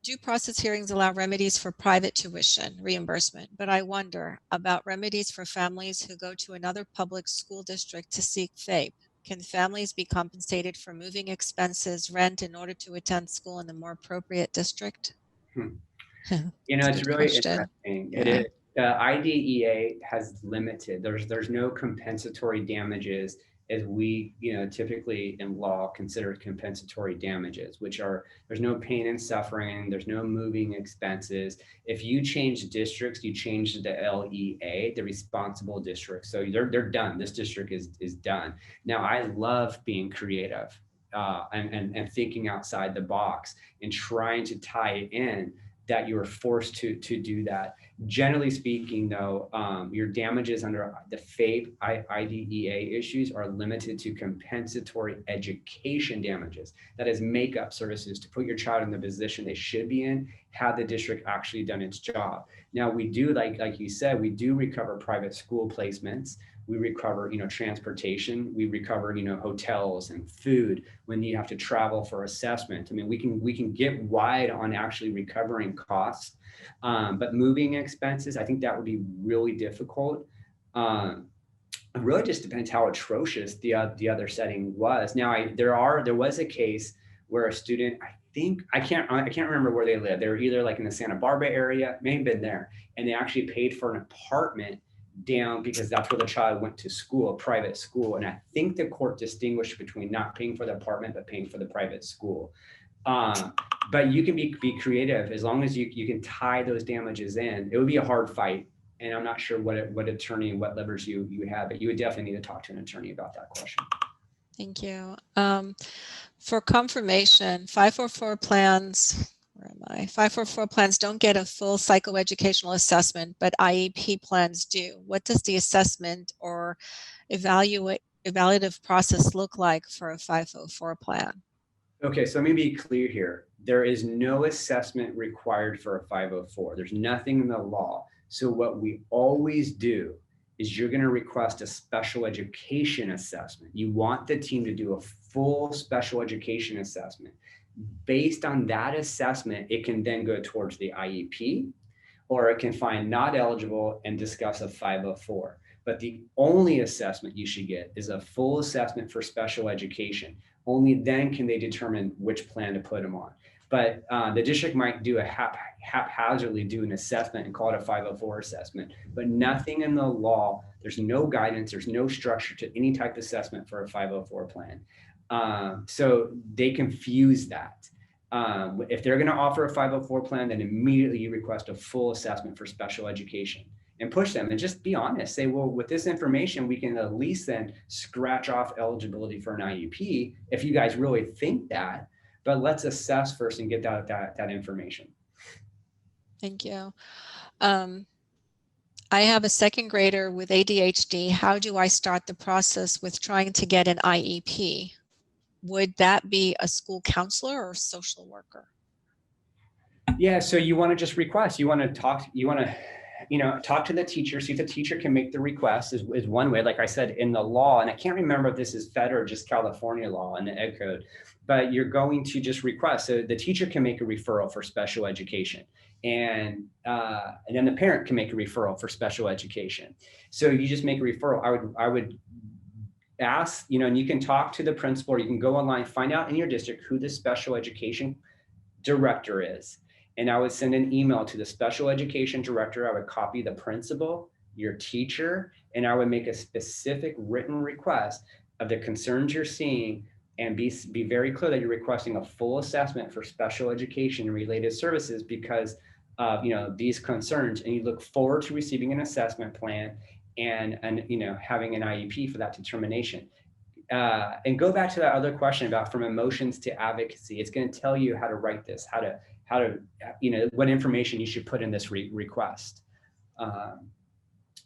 due process hearings allow remedies for private tuition reimbursement, but I wonder about remedies for families who go to another public school district to seek FAPE. Can families be compensated for moving expenses, rent in order to attend school in the more appropriate district? It's really question. interesting. Yeah. It is. IDEA has limited. There's no compensatory damages as we typically in law consider compensatory damages, which are there's no pain and suffering, there's no moving expenses. If you change districts, you change the LEA, the responsible district. So they're done. This district is done. Now I love being creative and thinking outside the box and trying to tie it in that you're forced to do that. Generally speaking, though, your damages under the FAPE IDEA issues are limited to compensatory education damages. That is makeup services to put your child in the position they should be in had the district actually done its job. Now we do, like you said, we do recover private school placements. We recover, transportation. We recover, hotels and food when you have to travel for assessment. I mean, we can get wide on actually recovering costs, but moving expenses, I think that would be really difficult. It really just depends how atrocious the other setting was. Now, there was a case where a student, I can't remember where they lived. They were either like in the Santa Barbara area, may have been there, and they actually paid for an apartment down because that's where the child went to school, a private school. And I think the court distinguished between not paying for the apartment, but paying for the private school. But you can be creative as long as you can tie those damages in. It would be a hard fight. And I'm not sure what attorney and what levers you have, but you would definitely need to talk to an attorney about that question. Thank you. For confirmation, 544 plans, where am I? 544 plans don't get a full psychoeducational assessment, but IEP plans do. What does the assessment or evaluative process look like for a 504 plan? Okay, so let me be clear here. There is no assessment required for a 504. There's nothing in the law. So what we always do is you're going to request a special education assessment. You want the team to do a full special education assessment. Based on that assessment, it can then go towards the IEP, or it can find not eligible and discuss a 504. But the only assessment you should get is a full assessment for special education. Only then can they determine which plan to put them on. But the district might do haphazardly do an assessment and call it a 504 assessment, but nothing in the law, there's no guidance, there's no structure to any type of assessment for a 504 plan. So they confuse that. If they're going to offer a 504 plan, then immediately you request a full assessment for special education and push them and just be honest. Say, well, with this information, we can at least then scratch off eligibility for an IEP if you guys really think that, but let's assess first and get that information. Thank you. I have a second grader with ADHD. How do I start the process with trying to get an IEP? Would that be a school counselor or a social worker? Yeah, so you want to just request, you want to talk, you want to talk to the teacher, see if the teacher can make the request is one way. Like I said, in the law, and I can't remember if this is federal or just California law in the ed code, but you're going to just request. So the teacher can make a referral for special education, and then the parent can make a referral for special education. So you just make a referral. I would ask, and you can talk to the principal, or you can go online, find out in your district who the special education director is. And I would send an email to the special education director. I would copy the principal, your teacher, and I would make a specific written request of the concerns you're seeing, and be very clear that you're requesting a full assessment for special education and related services because of these concerns, and you look forward to receiving an assessment plan and having an IEP for that determination. And go back to that other question about from emotions to advocacy. It's going to tell you how to write this, how to what information you should put in this request.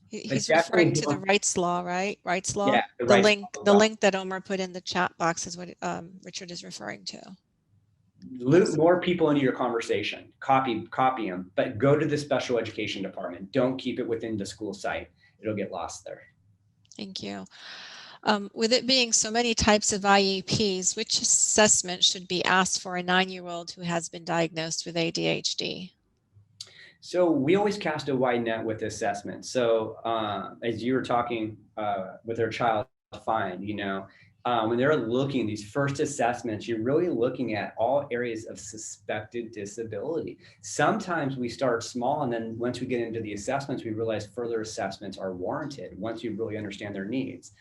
He's referring to the rights law, right? Rights law. Yeah, the link that Omar put in the chat box is what Richard is referring to. Loop more people into your conversation. Copy them, but go to the special education department. Don't keep it within the school site. It'll get lost there. Thank you. With it being so many types of IEPs, which assessment should be asked for a 9-year-old who has been diagnosed with ADHD? So we always cast a wide net with assessment. So as you were talking with our child, find, when they're looking these first assessments, you're really looking at all areas of suspected disability. Sometimes we start small, and then once we get into the assessments, we realize further assessments are warranted once you really understand their needs.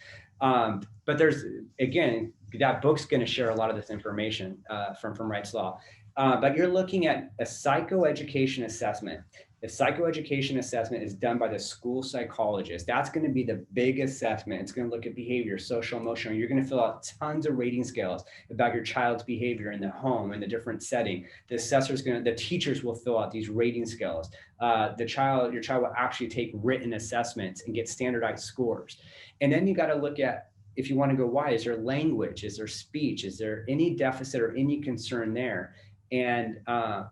But there's, again, that book's going to share a lot of this information from Wright's Law. But you're looking at a psychoeducation assessment. The psychoeducation assessment is done by the school psychologist. That's going to be the big assessment. It's going to look at behavior, social, emotional. You're going to fill out tons of rating scales about your child's behavior in the home, in the different setting. The teachers will fill out these rating scales. Your child will actually take written assessments and get standardized scores. And then you got to look at, if you want to go wide, is there language? Is there speech? Is there any deficit or any concern there? And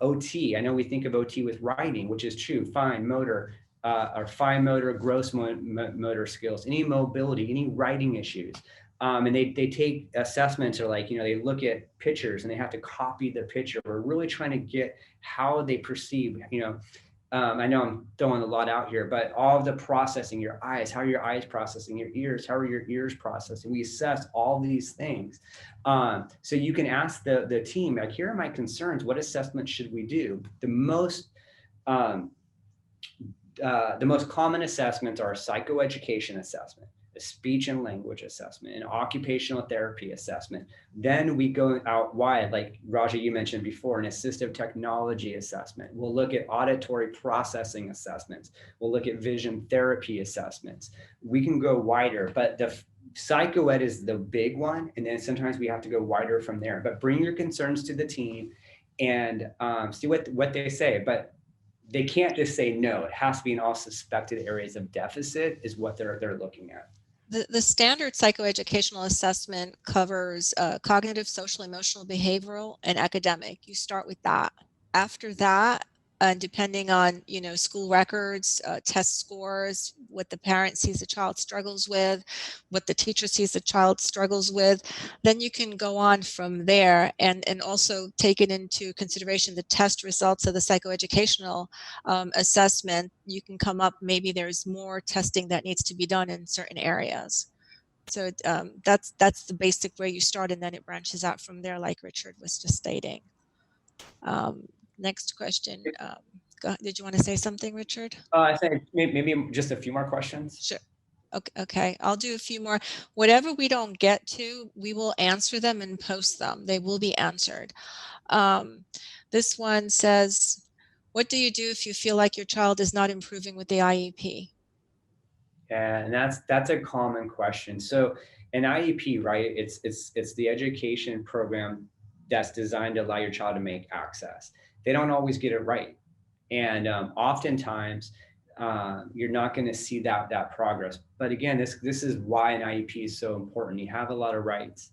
OT, I know we think of OT with writing, which is true, fine motor, gross motor skills, any mobility, any writing issues. And they take assessments, or they look at pictures and they have to copy the picture. We're really trying to get how they perceive, I know I'm throwing a lot out here, but all of the processing, your eyes, how are your eyes processing, your ears, how are your ears processing? We assess all these things. So you can ask the team, here are my concerns. What assessment should we do? The most common assessments are a psychoeducation assessment, a speech and language assessment, an occupational therapy assessment. Then we go out wide, like Raja, you mentioned before, an assistive technology assessment. We'll look at auditory processing assessments. We'll look at vision therapy assessments. We can go wider, but the psychoed is the big one. And then sometimes we have to go wider from there, but bring your concerns to the team and see what they say. But they can't just say no. It has to be in all suspected areas of deficit is what they're looking at. The standard psychoeducational assessment covers cognitive, social, emotional, behavioral, and academic. You start with that. After that, and depending on school records, test scores, what the parent sees the child struggles with, what the teacher sees the child struggles with, then you can go on from there and also take it into consideration the test results of the psychoeducational assessment. You can come up, maybe there's more testing that needs to be done in certain areas. So that's the basic way you start, and then it branches out from there, like Richard was just stating. Next question. Did you want to say something, Richard? I think maybe just a few more questions. Sure. Okay. I'll do a few more. Whatever we don't get to, we will answer them and post them. They will be answered. This one says, what do you do if you feel like your child is not improving with the IEP? And that's a common question. So an IEP, right? It's the education program that's designed to allow your child to make access. They don't always get it right. And oftentimes you're not going to see that progress. But again, this is why an IEP is so important. You have a lot of rights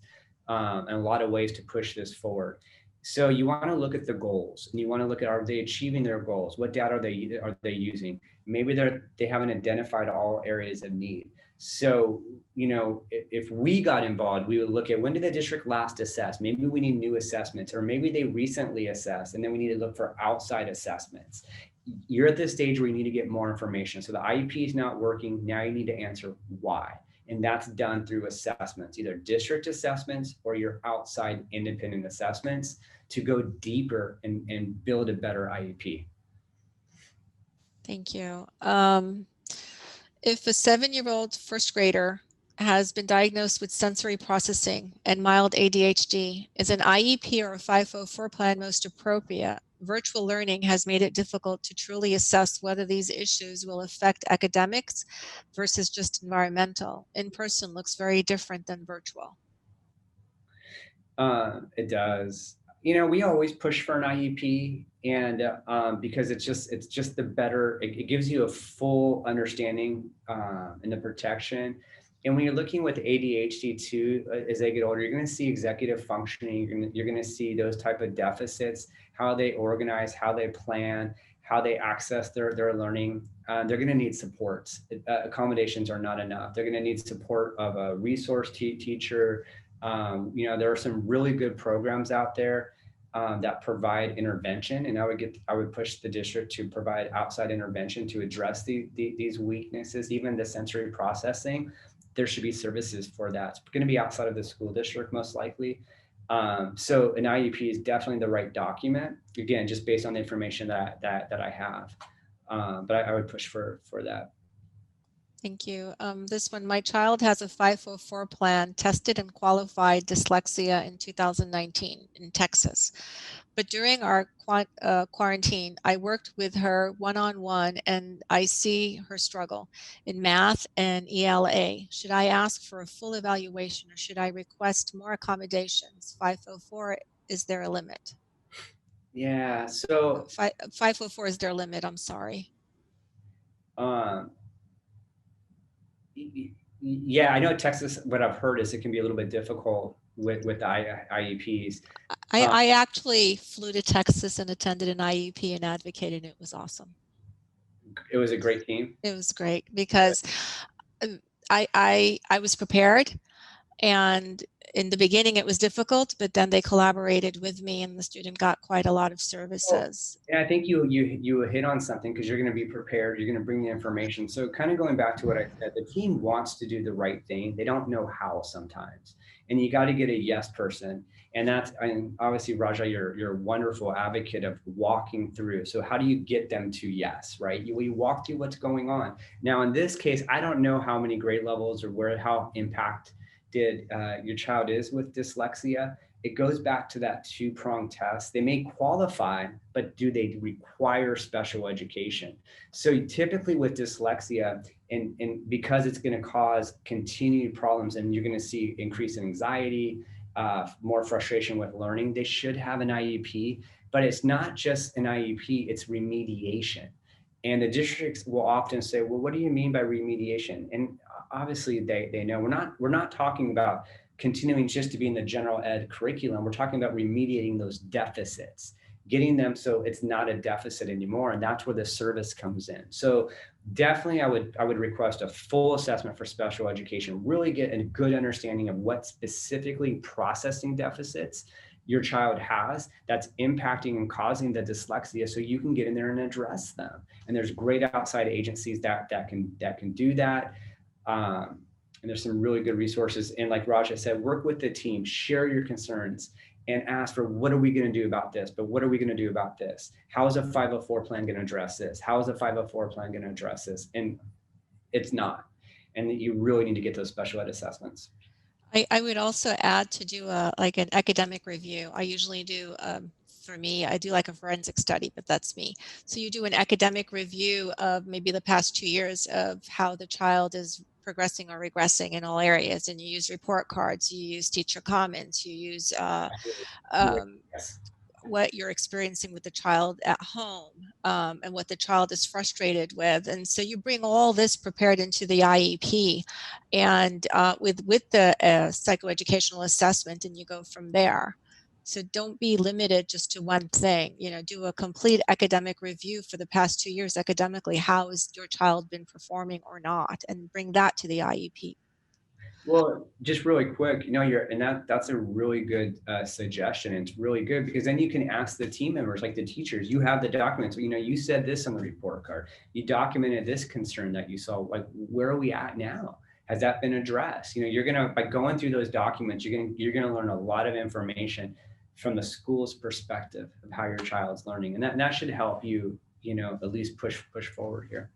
and a lot of ways to push this forward. So you want to look at the goals, and you want to look at, are they achieving their goals? What data are they using? Maybe they haven't identified all areas of need. So, you know, if we got involved, we would look at, when did the district last assess? Maybe we need new assessments, or maybe they recently assessed, and then we need to look for outside assessments. You're at this stage where you need to get more information. So the IEP is not working. Now you need to answer why. And that's done through assessments, either district assessments or your outside independent assessments, to go deeper and build a better IEP. Thank you. If a 7-year-old first grader has been diagnosed with sensory processing and mild ADHD, is an IEP or a 504 plan most appropriate? Virtual learning has made it difficult to truly assess whether these issues will affect academics versus just environmental. In-person looks very different than virtual. It does. You know, we always push for an IEP, and because it's just the better. It gives you a full understanding and the protection. And when you're looking with ADHD too, as they get older, you're going to see executive functioning. You're going to see those type of deficits, how they organize, how they plan, how they access their learning. They're going to need supports. Accommodations are not enough. They're going to need support of a resource teacher. You know, there are some really good programs out there that provide intervention, and I would push the district to provide outside intervention to address these weaknesses, even the sensory processing. There should be services for that. It's going to be outside of the school district, most likely. So an IEP is definitely the right document, again, just based on the information that I have. But I would push for that. Thank you. This one, my child has a 504 plan, tested and qualified dyslexia in 2019 in Texas. But during our quarantine, I worked with her one-on-one, and I see her struggle in math and ELA. Should I ask for a full evaluation, or should I request more accommodations? 504, is there a limit? Yeah, so 504 is their limit, I'm sorry. Yeah, I know Texas, what I've heard is it can be a little bit difficult with the IEPs. I actually flew to Texas and attended an IEP and advocated. It was awesome. It was a great team. It was great because I was prepared, and in the beginning it was difficult, but then they collaborated with me and the student got quite a lot of services. And I think you hit on something, because you're going to be prepared. You're going to bring the information. So kind of going back to what I said, the team wants to do the right thing. They don't know how sometimes. And you got to get a yes person. And that's, and obviously, Raja, you're a wonderful advocate of walking through. So how do you get them to yes, right? You walk through what's going on. Now, in this case, I don't know how many grade levels or how impacted your child is with dyslexia. It goes back to that two-pronged test. They may qualify, but do they require special education? So typically with dyslexia, and because it's going to cause continued problems, and you're going to see increase in anxiety, more frustration with learning, they should have an IEP. But it's not just an IEP, it's remediation. And the districts will often say, well, what do you mean by remediation? And obviously they know we're not talking about continuing just to be in the general ed curriculum. We're talking about remediating those deficits, getting them so it's not a deficit anymore. And that's where the service comes in. So definitely I would request a full assessment for special education, really get a good understanding of what specifically processing deficits your child has that's impacting and causing the dyslexia, so you can get in there and address them. And there's great outside agencies that can do that. And there's some really good resources. And like Raja said, work with the team, share your concerns, and ask for, what are we going to do about this? But what are we going to do about this? How is a 504 plan going to address this? How is a 504 plan going to address this? And it's not. And you really need to get those special ed assessments. I would also add to do like an academic review. I usually do, for me, I do like a forensic study, but that's me. So you do an academic review of maybe the past 2 years of how the child is progressing or regressing in all areas. And you use report cards, you use teacher comments, you use Yes. what you're experiencing with the child at home, and what the child is frustrated with. And so you bring all this prepared into the IEP and with the psychoeducational assessment, and you go from there. So don't be limited just to one thing, do a complete academic review for the past 2 years academically. How has your child been performing or not? And bring that to the IEP. Well, just really quick, that's a really good suggestion. It's really good because then you can ask the team members, like the teachers, you have the documents, you said this on the report card, you documented this concern that you saw, like, where are we at now? Has that been addressed? You're going to, by going through those documents, you're going to learn a lot of information from the school's perspective of how your child's learning. And that should help you, at least push forward here.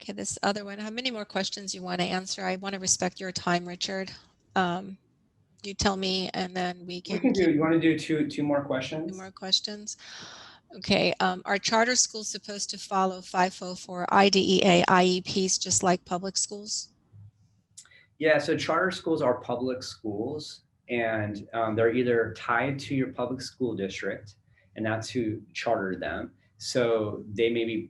Okay, this other one, how many more questions you want to answer? I want to respect your time, Richard. You tell me, and then we can you want to do two more questions? 2 more questions. Okay, are charter schools supposed to follow Fifo for IDEA IEPs just like public schools? Yeah, so charter schools are public schools, and they're either tied to your public school district, and that's who chartered them. So they may be,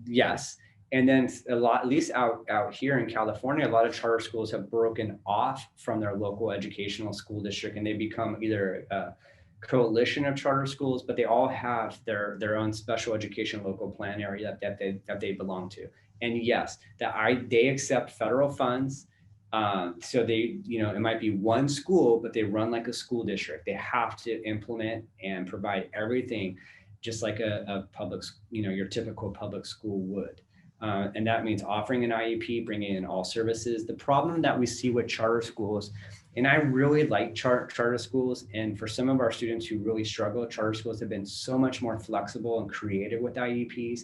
yes. And then at least out here in California, a lot of charter schools have broken off from their local educational school district, and they become either a coalition of charter schools, but they all have their own special education local plan area that they belong to. And yes, they accept federal funds. So they, it might be one school, but they run like a school district. They have to implement and provide everything just like a public, your typical public school would. And that means offering an IEP, bringing in all services. The problem that we see with charter schools, and I really like charter schools, and for some of our students who really struggle, charter schools have been so much more flexible and creative with IEPs,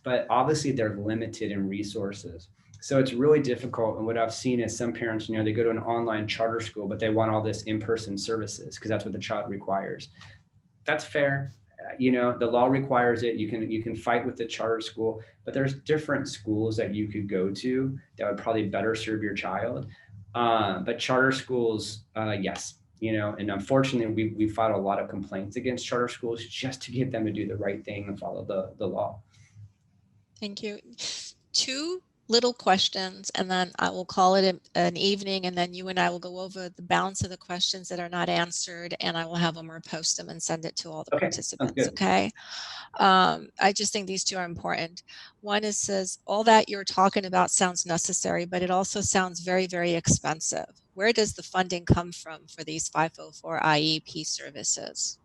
but obviously they're limited in resources. So it's really difficult. And what I've seen is some parents, they go to an online charter school, but they want all this in-person services because that's what the child requires. That's fair. The law requires it. You can fight with the charter school, but there's different schools that you could go to that would probably better serve your child. But charter schools, yes, and unfortunately we filed a lot of complaints against charter schools just to get them to do the right thing and follow the law. Thank you. 2 little questions, and then I will call it an evening, and then you and I will go over the balance of the questions that are not answered, and I will have Omar post them and send it to all the participants. Okay. I just think these 2 are important. One is says, all that you're talking about sounds necessary, but it also sounds very, very expensive. Where does the funding come from for these 504 IEP services?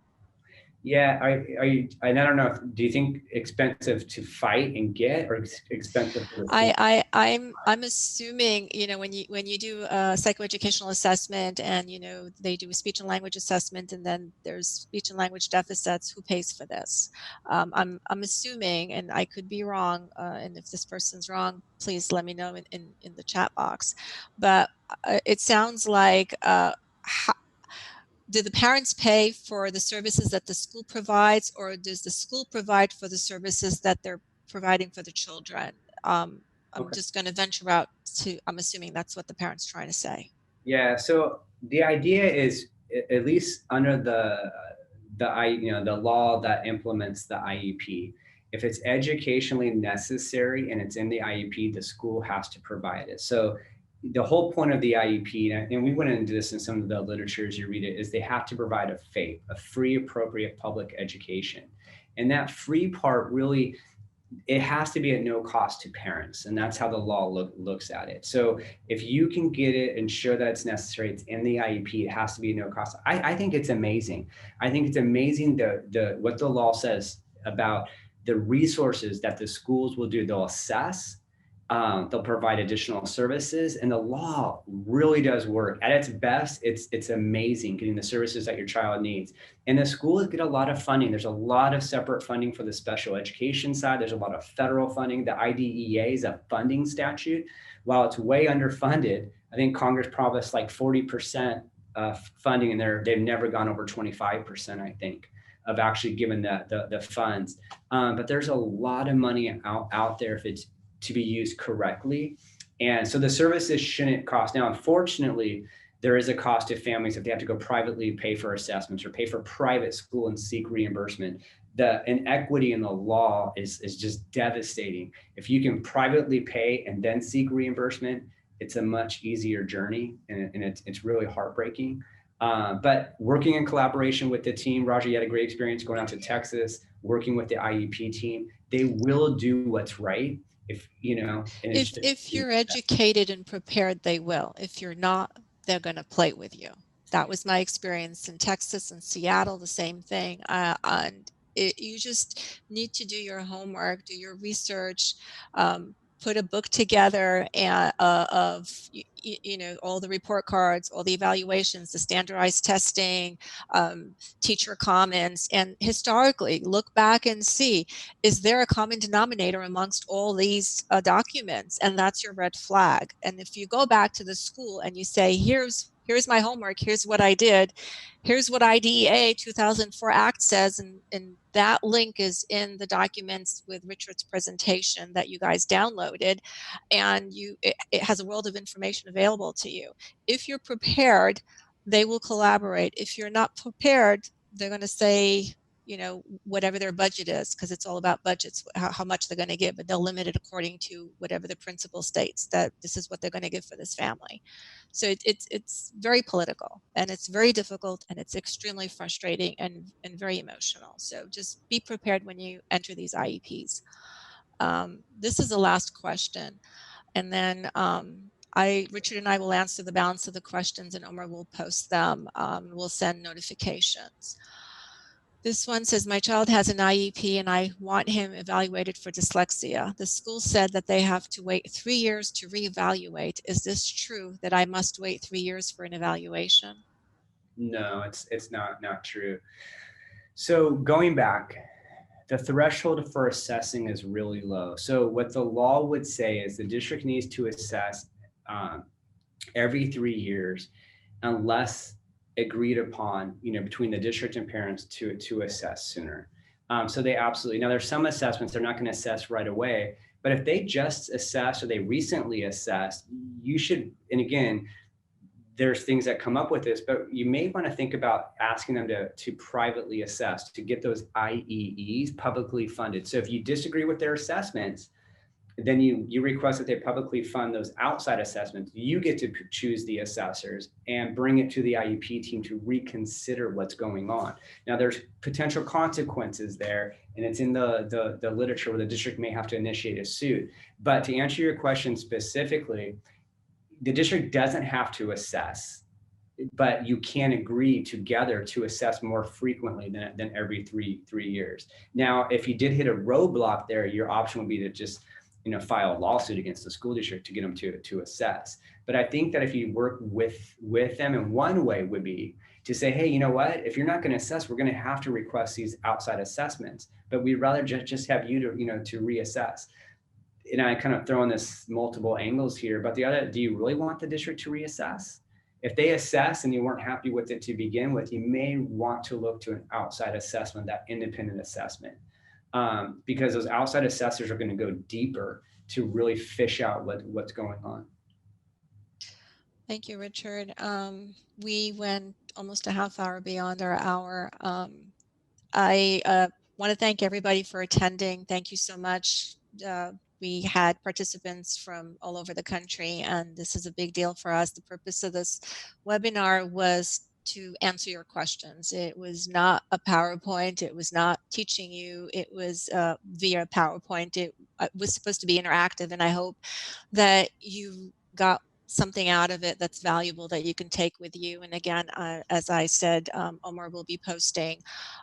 Yeah, I don't know. Do you think expensive to fight and get, or expensive for the school? I'm assuming, when you do a psychoeducational assessment, and they do a speech and language assessment, and then there's speech and language deficits, who pays for this? I'm assuming, and I could be wrong, and if this person's wrong, please let me know in the chat box. But it sounds like do the parents pay for the services that the school provides, or does the school provide for the services that they're providing for the children? I'm just going to venture out to, I'm assuming that's what the parent's trying to say. Yeah. So the idea is, at least under the law that implements the IEP, if it's educationally necessary and it's in the IEP, the school has to provide it. So the whole point of the IEP, and we went into this in some of the literature as you read it, is they have to provide a FAPE, a free appropriate public education. And that free part really, it has to be at no cost to parents. And that's how the law looks at it. So if you can get it and show that it's necessary, it's in the IEP, it has to be no cost. I think it's amazing. I think it's amazing what the law says about the resources that the schools will do. They'll assess, they'll provide additional services, and the law really does work. At its best, it's amazing getting the services that your child needs. And the schools get a lot of funding. There's a lot of separate funding for the special education side. There's a lot of federal funding. The IDEA is a funding statute. While it's way underfunded, I think Congress promised like 40% funding, and they've never gone over 25%, I think, of actually giving the funds. But there's a lot of money out there if it's to be used correctly. And so the services shouldn't cost. Now, unfortunately, there is a cost to families if they have to go privately pay for assessments or pay for private school and seek reimbursement. The inequity in the law is just devastating. If you can privately pay and then seek reimbursement, it's a much easier journey, and it's really heartbreaking. But working in collaboration with the team, Roger, you had a great experience going out to Texas, working with the IEP team. They will do what's right. If you know, and it's just, If you're educated and prepared, they will. If you're not, they're going to play with you. That was my experience in Texas and Seattle, the same thing. And you just need to do your homework, do your research, put a book together and, of, you know, all the report cards, all the evaluations, the standardized testing, teacher comments, and historically look back and see, is there a common denominator amongst all these documents? And that's your red flag. And if you go back to the school and you say, here's my homework, here's what I did, here's what IDEA 2004 Act says, and that link is in the documents with Richard's presentation that you guys downloaded, and it has a world of information available to you. If you're prepared, they will collaborate. If you're not prepared, they're going to say, you know, whatever their budget is, because it's all about budgets, how much they're going to give, but they'll limit it according to whatever the principal states that this is what they're going to give for this family. So it's very political, and it's very difficult, and it's extremely frustrating and very emotional. So just be prepared when you enter these IEPs. This is the last question. And then Richard and I will answer the balance of the questions, and Omar will post them. We'll send notifications. This one says, my child has an IEP and I want him evaluated for dyslexia. The school said that they have to wait 3 years to reevaluate. Is this true that I must wait 3 years for an evaluation? no, it's not true. So going back, the threshold for assessing is really low. So what the law would say is the district needs to assess every 3 years unless agreed upon, you know, between the district and parents to assess sooner. So they absolutely, now there's some assessments they're not going to assess right away, but if they just assess or they recently assessed, you should, and again, there's things that come up with this, but you may want to think about asking them to privately assess, to get those IEEs publicly funded. So if you disagree with their assessments, then you request that they publicly fund those outside assessments. You get to choose the assessors and bring it to the IEP team to reconsider what's going on. Now there's potential consequences there, and it's in the literature where the district may have to initiate a suit. But to answer your question specifically, the district doesn't have to assess, but you can agree together to assess more frequently than every three years. Now, if you did hit a roadblock there, your option would be to just, you know, file a lawsuit against the school district to get them to assess. But I think that if you work with them, and one way would be to say, hey, you know what, if you're not going to assess, we're going to have to request these outside assessments, but we'd rather just have you to, you know, to reassess. And I kind of throw in this multiple angles here, but the other, do you really want the district to reassess? If they assess and you weren't happy with it to begin with, you may want to look to an outside assessment, that independent assessment, because those outside assessors are going to go deeper to really fish out what's going on. Thank you, Richard. We went almost a half hour beyond our hour. I want to thank everybody for attending. Thank you so much. We had participants from all over the country, and this is a big deal for us. The purpose of this webinar was to answer your questions. It was not a PowerPoint. It was not teaching you. It was via PowerPoint. It was supposed to be interactive, and I hope that you got something out of it that's valuable that you can take with you. And again, as I said, Omar will be posting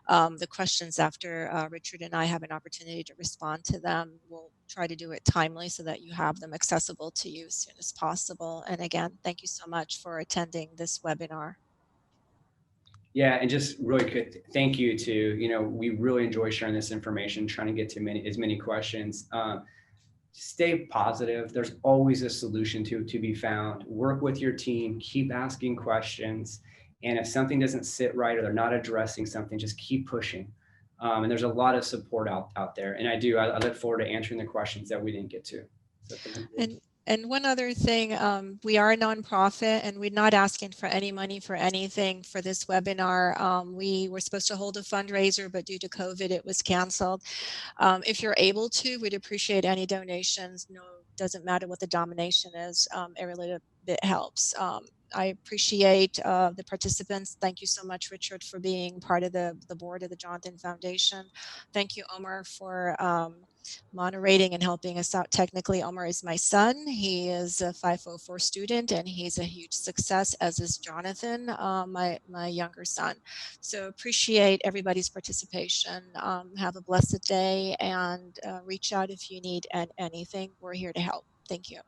the questions after Richard and I have an opportunity to respond to them. We'll try to do it timely so that you have them accessible to you as soon as possible. And again, thank you so much for attending this webinar. Yeah, and just really quick, thank you to, you know, we really enjoy sharing this information, trying to get to as many questions. Stay positive. There's always a solution to be found. Work with your team, keep asking questions. And if something doesn't sit right or they're not addressing something, just keep pushing. And there's a lot of support out there. And I look forward to answering the questions that we didn't get to. So and one other thing, we are a nonprofit and we're not asking for any money for anything for this webinar. We were supposed to hold a fundraiser, but due to COVID, it was canceled. If you're able to, we'd appreciate any donations. No, doesn't matter what the denomination is. Every little bit helps. I appreciate the participants. Thank you so much, Richard, for being part of the board of the Jonathan Foundation. Thank you, Omar, for moderating and helping us out technically. Omar is my son. He is a 504 student, and he's a huge success, as is Jonathan, my younger son. So appreciate everybody's participation. Have a blessed day, and reach out if you need anything. We're here to help. Thank you.